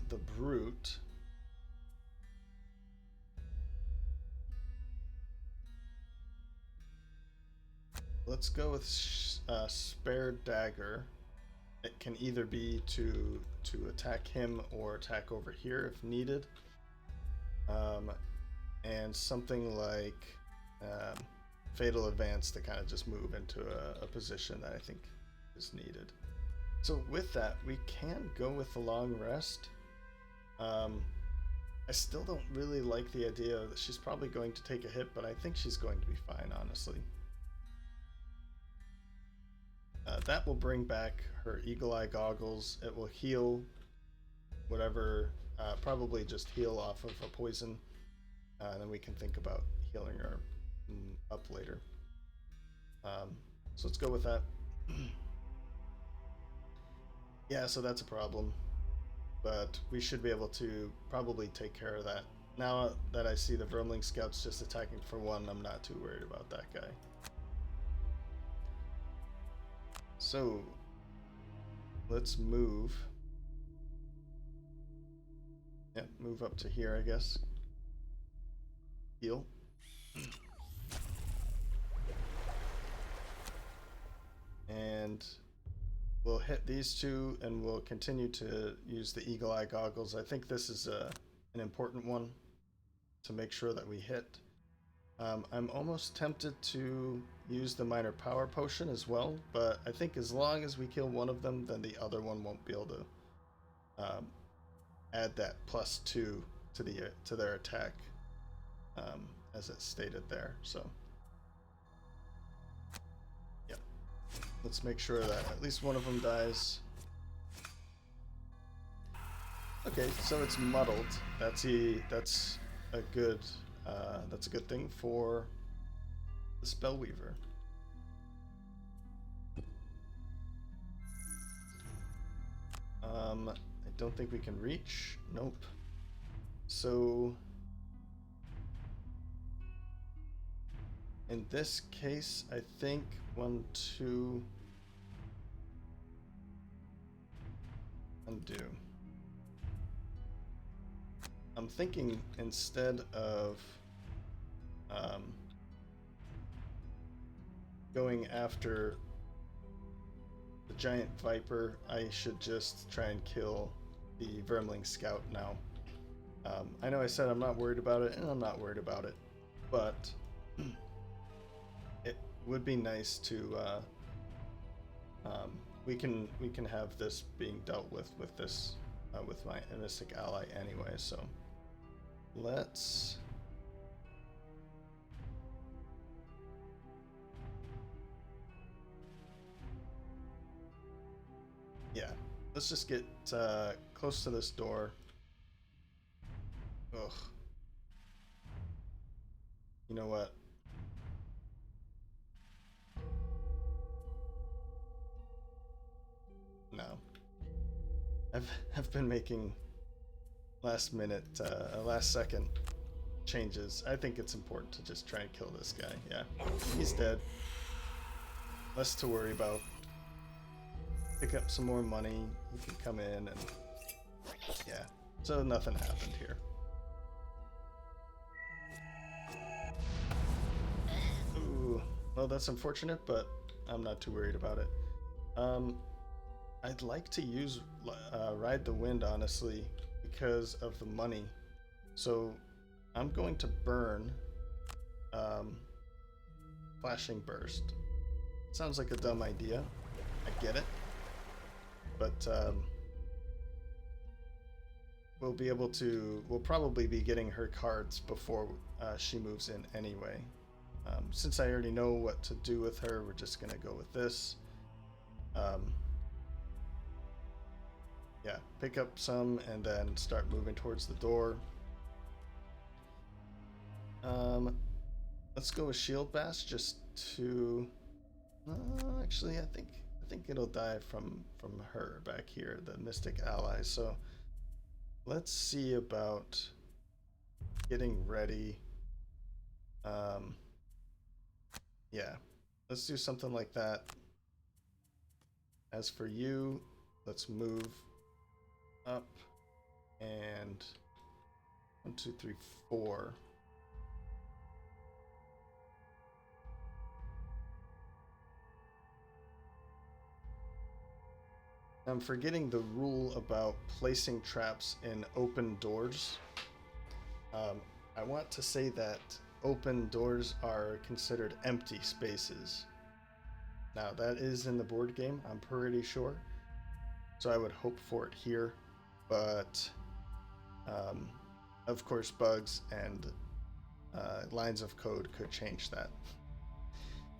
the Brute, let's go with Spare Dagger. It can either be to attack him or attack over here if needed. And something like Fatal Advance to kind of just move into a position that I think is needed. So with that, we can go with the Long Rest. I still don't really like the idea that she's probably going to take a hit, but I think she's going to be fine, honestly. That will bring back her Eagle Eye Goggles. It will heal whatever, probably just heal off of a poison. And then we can think about healing her up later. So let's go with that. Yeah, so that's a problem. But we should be able to probably take care of that. Now that I see the Vermling Scouts just attacking for one, I'm not too worried about that guy. So let's move. Yeah, move up to here, I guess. Heal. And we'll hit these two, and we'll continue to use the Eagle Eye Goggles. I think this is an important one to make sure that we hit. I'm almost tempted to use the Minor Power Potion as well, but I think as long as we kill one of them, then the other one won't be able to add that +2 to their attack, as it's stated there. So yeah, let's make sure that at least one of them dies. Okay, so it's muddled. That's a good thing for the Spellweaver. I don't think we can reach. Nope. So in this case, I think 1, 2, undo. I'm thinking instead of going after the giant viper, I should just try and kill the Vermling Scout now. I know I said I'm not worried about it, and I'm not worried about it, but it would be nice to we can have this being dealt with this with my mystic ally anyway. So let's let's just get close to this door. Ugh. You know what? No. I've been making last minute, last second changes. I think it's important to just try and kill this guy. Yeah, he's dead. Less to worry about. Pick up some more money. You can come in and yeah. So nothing happened here. Ooh, well that's unfortunate, but I'm not too worried about it. I'd like to use Ride the Wind, honestly, because of the money. So I'm going to burn Flashing Burst. Sounds like a dumb idea. I get it. But we'll probably be getting her cards before she moves in anyway. Since I already know what to do with her, we're just gonna go with this. Yeah, pick up some and then start moving towards the door. Let's go with Shield Bash just to. Actually, I think it'll die from her back here, the Mystic Ally. So let's see about getting ready. Yeah, let's do something like that. As for you, let's move up and 1, 2, 3, 4. I'm forgetting the rule about placing traps in open doors. I want to say that open doors are considered empty spaces. Now that is in the board game, I'm pretty sure. So I would hope for it here, but of course bugs and lines of code could change that.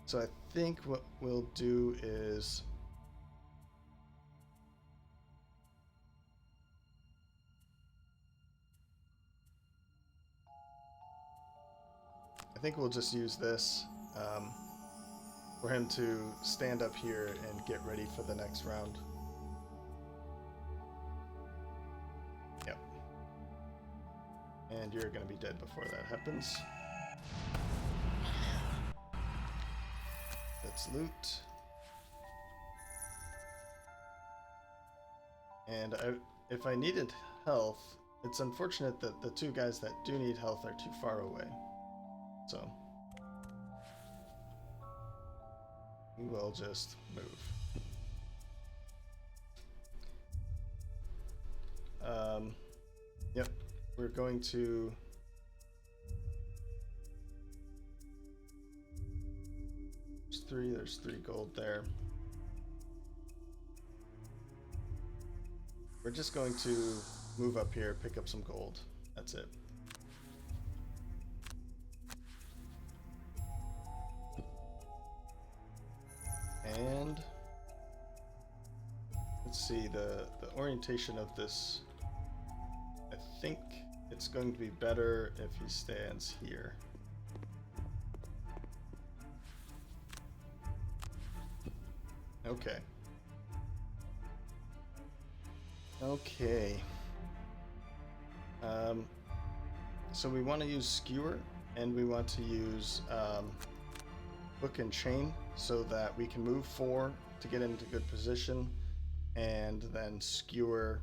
So I think what we'll do is I think we'll just use this for him to stand up here and get ready for the next round. Yep. And you're going to be dead before that happens. Let's loot. And if I needed health, it's unfortunate that the two guys that do need health are too far away. So we will just move. Yep, we're going to there's 3 gold there. We're just going to move up here, pick up some gold. That's it. And let's see the orientation of this. I think it's going to be better if he stands here. Okay. Okay. So we want to use skewer and we want to use hook and chain so that we can move 4 to get into good position, and then skewer,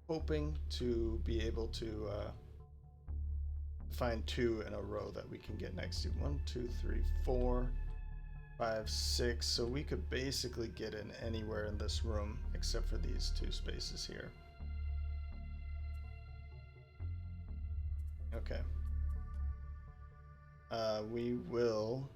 hoping to be able to find 2 in a row that we can get next to. 1, 2, 3, 4, 5, 6. So we could basically get in anywhere in this room except for these 2 spaces here. Okay. We will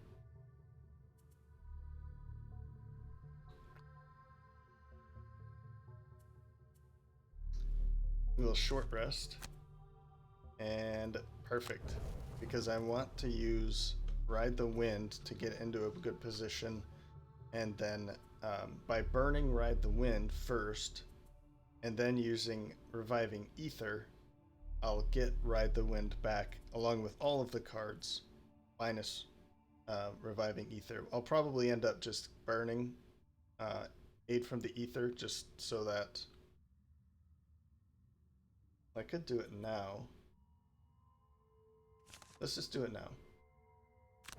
short rest, and perfect, because I want to use Ride the Wind to get into a good position, and then by burning Ride the Wind first, and then using Reviving Ether, I'll get Ride the Wind back along with all of the cards, minus Reviving Ether. I'll probably end up just burning Aid from the Ether just so that I could do it now. Let's just do it now.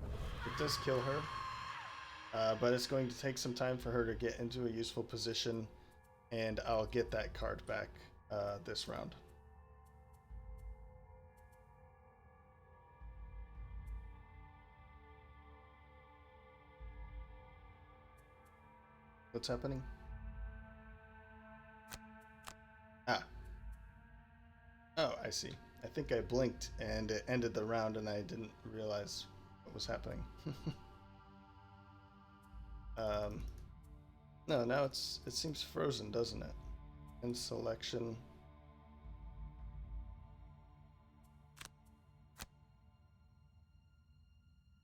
It does kill her, but it's going to take some time for her to get into a useful position, and I'll get that card back this round. What's happening? Ah. Oh, I see. I think I blinked and it ended the round and I didn't realize what was happening. No, now it seems frozen, doesn't it? In selection.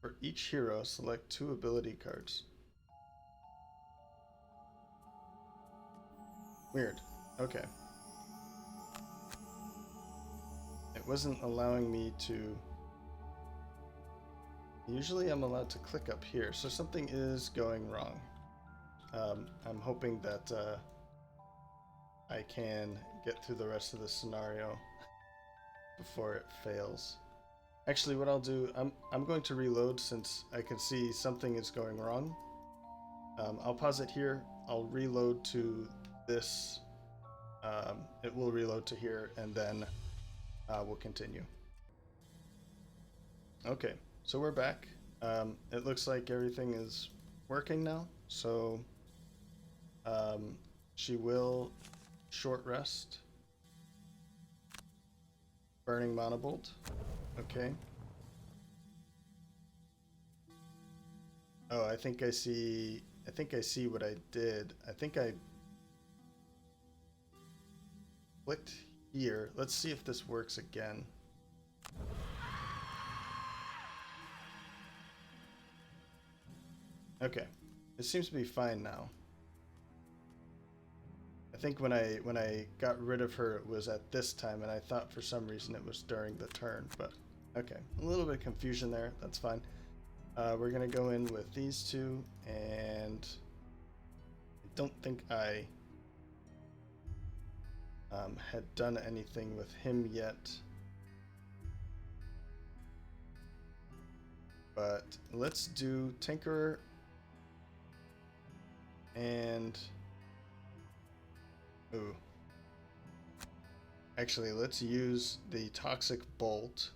For each hero, select 2 ability cards. Weird. Okay. It wasn't allowing me to... Usually I'm allowed to click up here, so something is going wrong. I'm hoping that I can get through the rest of the scenario before it fails. Actually, what I'll do, I'm going to reload since I can see something is going wrong. I'll pause it here. I'll reload to this. It will reload to here, and then we'll continue. Okay, so we're back. It looks like everything is working now, so she will short rest. Burning Monobolt. Okay. Oh, I think I see what I did. I think I clicked here. Let's see if this works again. Okay. It seems to be fine now. I think when I got rid of her, it was at this time, and I thought for some reason it was during the turn, but okay. A little bit of confusion there. That's fine. We're going to go in with these two, and I don't think I had done anything with him yet. But let's do Tinkerer and... Ooh. Actually, let's use the Toxic Bolt.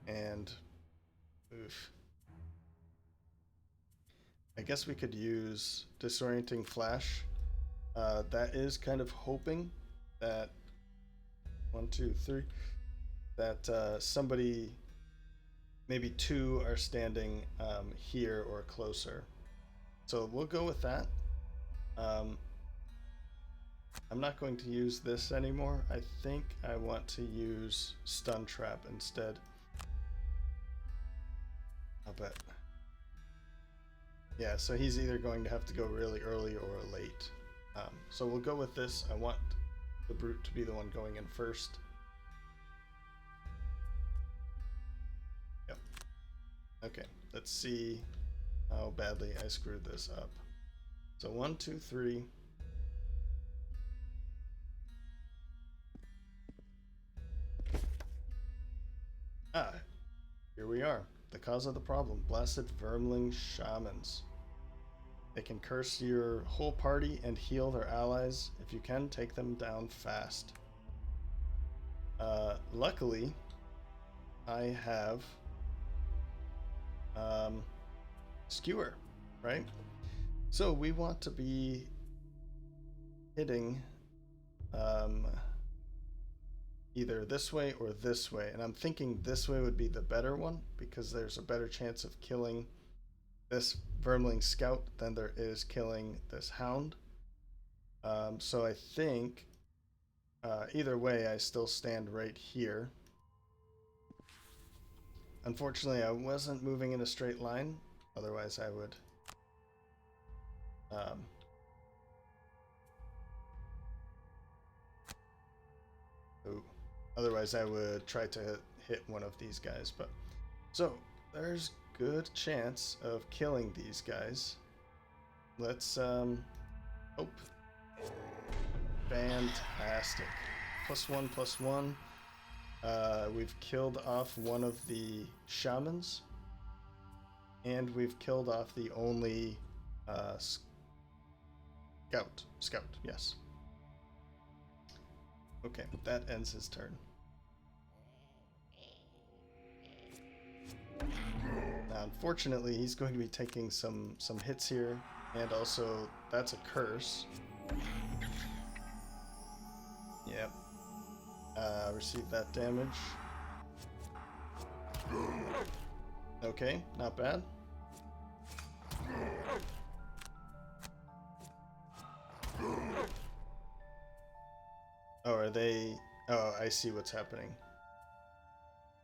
And... Oof. I guess we could use Disorienting Flash. That is kind of hoping that 1, 2, 3 that somebody, maybe 2 are standing here or closer. So we'll go with that. I'm not going to use this anymore. I think I want to use Stun Trap instead. I'll bet. Yeah, so he's either going to have to go really early or late. So we'll go with this. I want the Brute to be the one going in first. Yep. Okay, let's see how badly I screwed this up. So 1, 2, 3. Ah, here we are. The cause of the problem, Blasted Vermling Shamans. They can curse your whole party and heal their allies. If you can, take them down fast. Luckily, I have Skewer, right? So we want to be hitting either this way or this way, and I'm thinking this way would be the better one because there's a better chance of killing this Vermling scout than there is killing this hound. So I think either way, I still stand right here. Unfortunately, I wasn't moving in a straight line. Otherwise, I would otherwise I would try to hit one of these guys. But so there's good chance of killing these guys. Let's oh, fantastic. +1/+1. We've killed off one of the shamans, and we've killed off the only scout, yes. Okay, that ends his turn. Now, unfortunately, he's going to be taking some hits here, and also that's a curse. Yep. Receive that damage. Okay, not bad. Oh, are they... Oh, I see what's happening.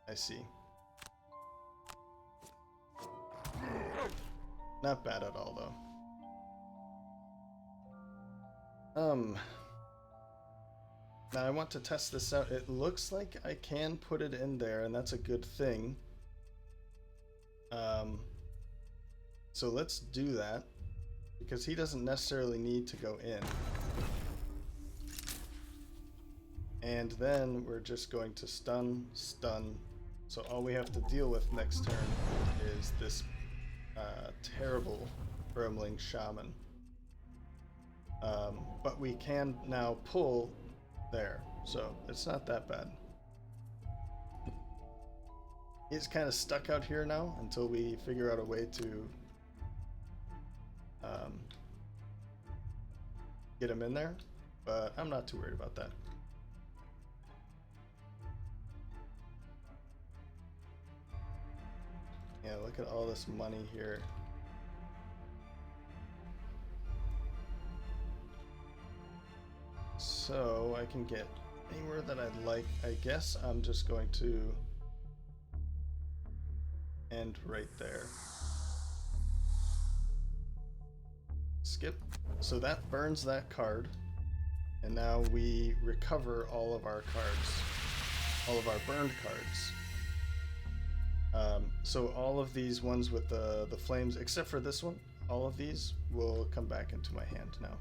I see. Not bad at all, though. Now I want to test this out. It looks like I can put it in there, and that's a good thing. So let's do that, because he doesn't necessarily need to go in. And then we're just going to stun. So all we have to deal with next turn is this terrible Vermling shaman. But we can now pull there, so it's not that bad. He's kind of stuck out here now until we figure out a way to get him in there, but I'm not too worried about that. Yeah, look at all this money here. So I can get anywhere that I'd like. I guess I'm just going to end right there. Skip. So that burns that card. And now we recover all of our cards. All of our burned cards. So all of these ones with the flames, except for this one, all of these will come back into my hand now.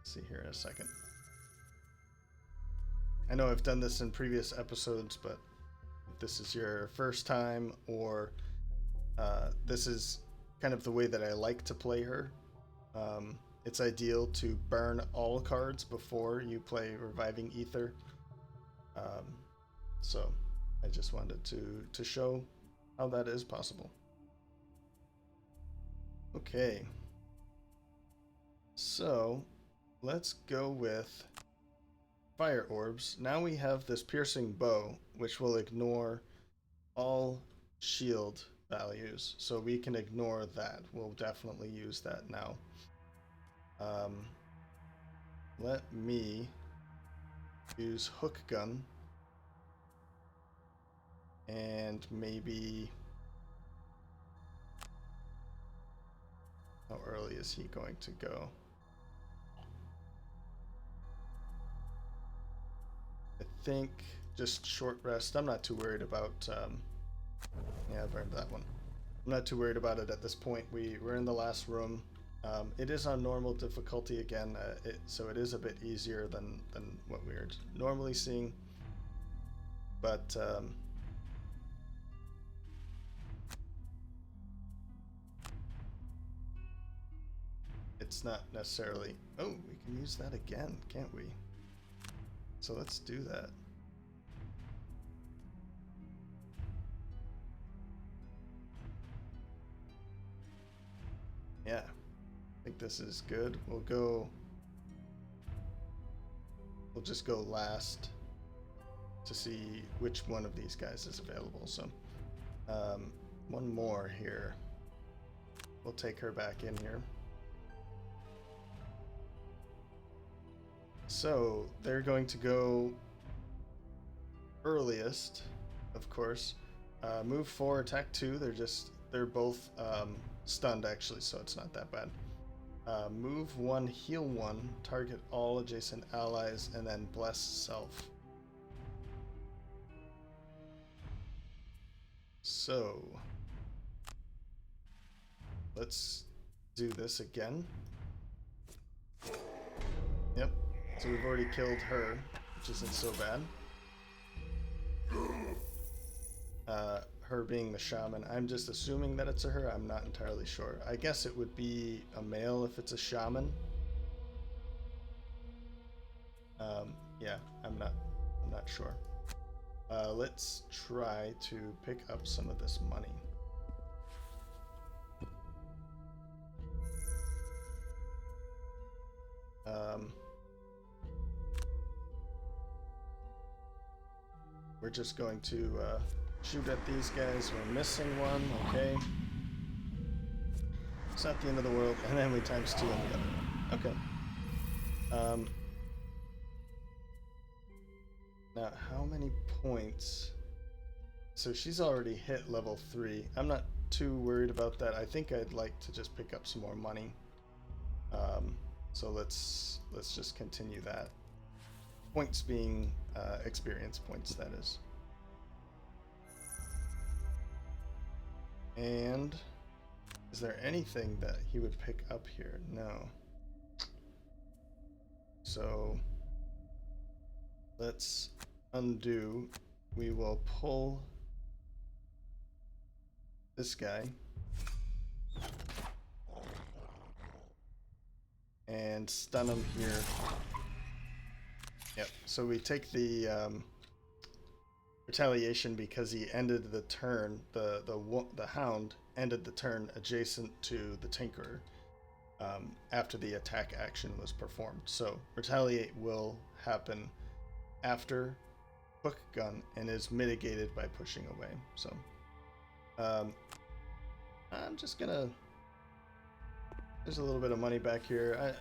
See here in a second. I know I've done this in previous episodes, but if this is your first time, or this is kind of the way that I like to play her, it's ideal to burn all cards before you play Reviving Ether. So I just wanted to show how that is possible. Okay. So let's go with fire orbs. Now we have this piercing bow, which will ignore all shield values, so we can ignore that. We'll definitely use that now. Let me use hook gun, and maybe... How early is he going to go? I think just short rest. I'm not too worried about... yeah, I burned that one. I'm not too worried about it at this point. We're in the last room. It is on normal difficulty again, so it is a bit easier than what we're normally seeing. But... it's not necessarily... Oh, we can use that again, can't we? So let's do that. Yeah, I think this is good. We'll just go last to see which one of these guys is available. So one more here. we'll take her back in here. So they're going to go earliest, of course. Move 4, attack 2. They're both stunned actually, so it's not that bad. Move 1, heal 1, target all adjacent allies, and then bless self. So let's do this again. Yep. So we've already killed her, which isn't so bad. Her being the shaman. I'm just assuming that it's a her. I'm not entirely sure. I guess it would be a male if it's a shaman. Yeah, I'm not sure. Let's try to pick up some of this money. We're just going to shoot at these guys. We're missing one, okay. It's not the end of the world. And then we times 2 on the other one. Okay. Now, how many points? So she's already hit level 3. I'm not too worried about that. I think I'd like to just pick up some more money. So let's just continue that. Points being experience points, that is. And is there anything that he would pick up here? No. So let's undo. We will pull this guy and stun him here. Yep, so we take the retaliation because he ended the turn, the hound ended the turn adjacent to the tinkerer after the attack action was performed. So retaliate will happen after hook gun and is mitigated by pushing away. So I'm just gonna, there's a little bit of money back here.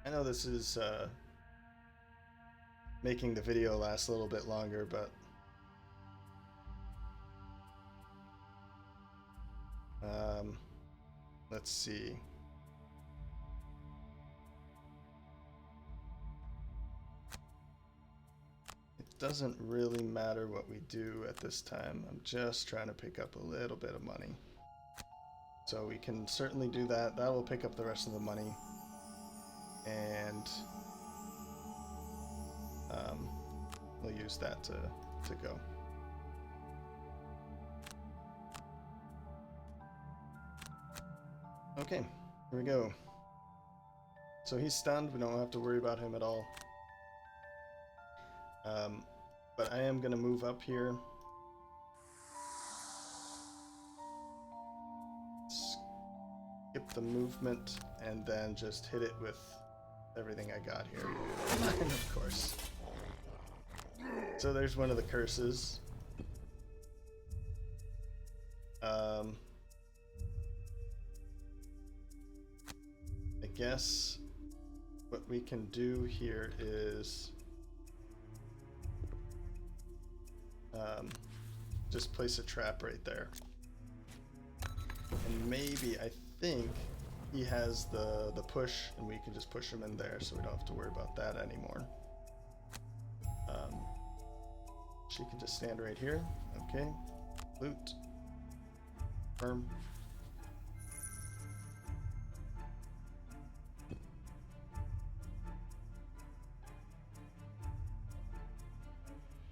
I know this is making the video last a little bit longer, but let's see. It doesn't really matter what we do at this time. I'm just trying to pick up a little bit of money. So we can certainly do that. That will pick up the rest of the money. And we'll use that to go. Okay, here we go. So he's stunned. We don't have to worry about him at all. But I am going to move up here. Skip the movement and then just hit it with everything I got here. And of course. So there's one of the curses. I guess what we can do here is just place a trap right there. And maybe, I think he has the push, and we can just push him in there so we don't have to worry about that anymore. She can just stand right here. Okay. Loot. Firm.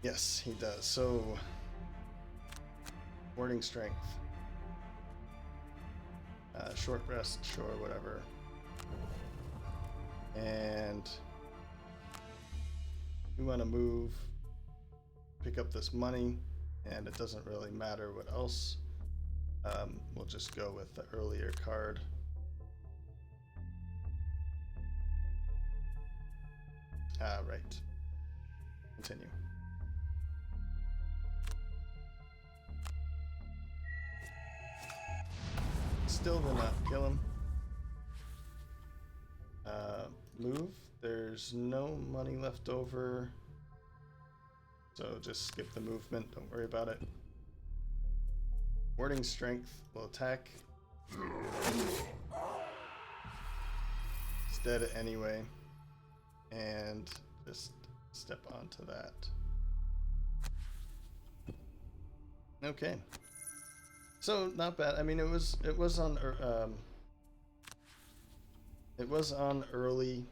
Yes, he does. So, warding strength. Short rest, sure, whatever. And we want to move, pick up this money, and it doesn't really matter what else. We'll just go with the earlier card. Right. Continue. still did not kill him. Move. There's no money left over. So just skip the movement, don't worry about it. Warding strength will attack. It's dead anyway. And just step onto that. Okay. So not bad. I mean, it was on early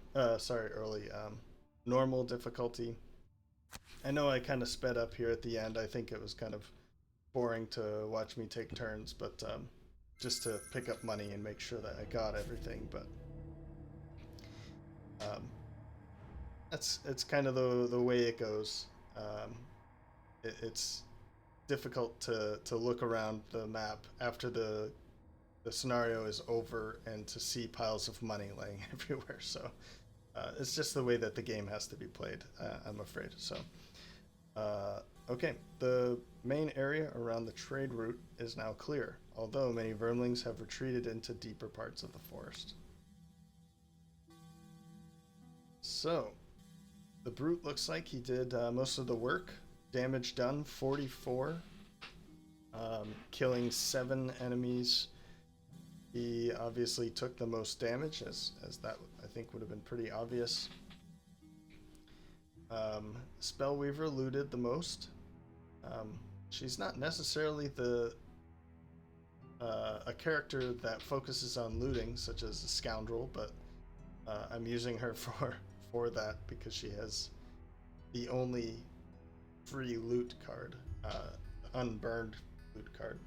normal difficulty. I know I kind of sped up here at the end. I think it was kind of boring to watch me take turns, but just to pick up money and make sure that I got everything. But it's kind of the way it goes. It's difficult to look around the map after the scenario is over and to see piles of money laying everywhere. So it's just the way that the game has to be played, I'm afraid. So okay, the main area around the trade route is now clear, although many vermlings have retreated into deeper parts of the forest. So the brute looks like he did most of the work. Damage done 44, killing 7 enemies. He obviously took the most damage, as that I think would have been pretty obvious. Spellweaver looted the most. She's not necessarily a character that focuses on looting, such as a scoundrel, but I'm using her for that because she has the only free loot card, unburned loot card.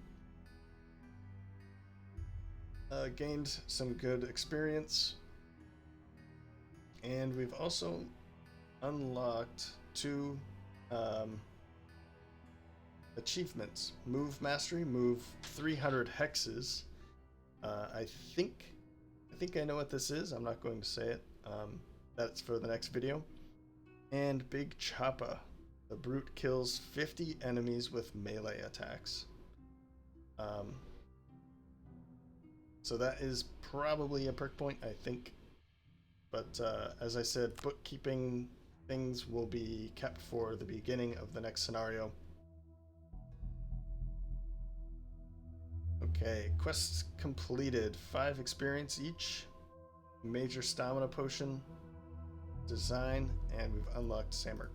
Gained some good experience, and we've also unlocked 2 achievements. Move mastery, move 300 hexes. I think I know what this is. I'm not going to say it. That's for the next video. And Big Choppa. The brute kills 50 enemies with melee attacks. So that is probably a perk point, I think. But as I said, bookkeeping things will be kept for the beginning of the next scenario. Okay, quests completed. 5 experience each. Major stamina potion. Design, and we've unlocked Samert.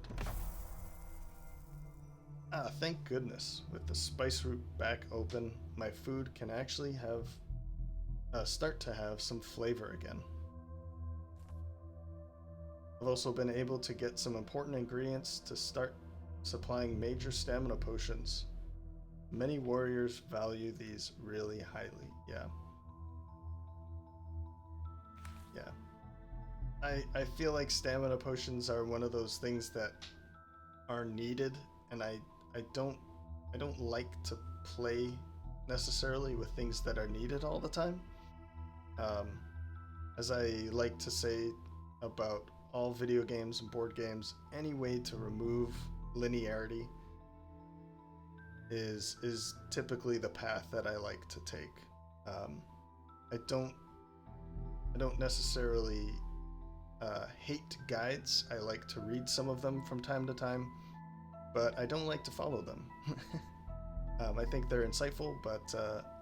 Ah, thank goodness. With the spice route back open, my food can actually have start to have some flavor again. I've also been able to get some important ingredients to start supplying major stamina potions. Many warriors value these really highly. Yeah. I feel like stamina potions are one of those things that are needed, and I don't like to play necessarily with things that are needed all the time. As I like to say about all video games and board games, any way to remove linearity is typically the path that I like to take. I don't necessarily hate guides. I like to read some of them from time to time, but I don't like to follow them. I think they're insightful, but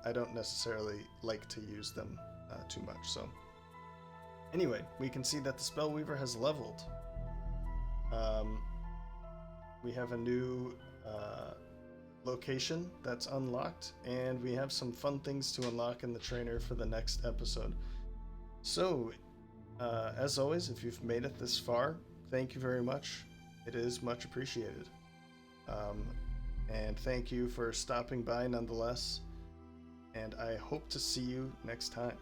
I don't necessarily like to use them too much. So anyway, we can see that the Spellweaver has leveled. We have a new location that's unlocked, and we have some fun things to unlock in the trainer for the next episode. So as always, if you've made it this far, thank you very much. It is much appreciated. And thank you for stopping by nonetheless. And I hope to see you next time.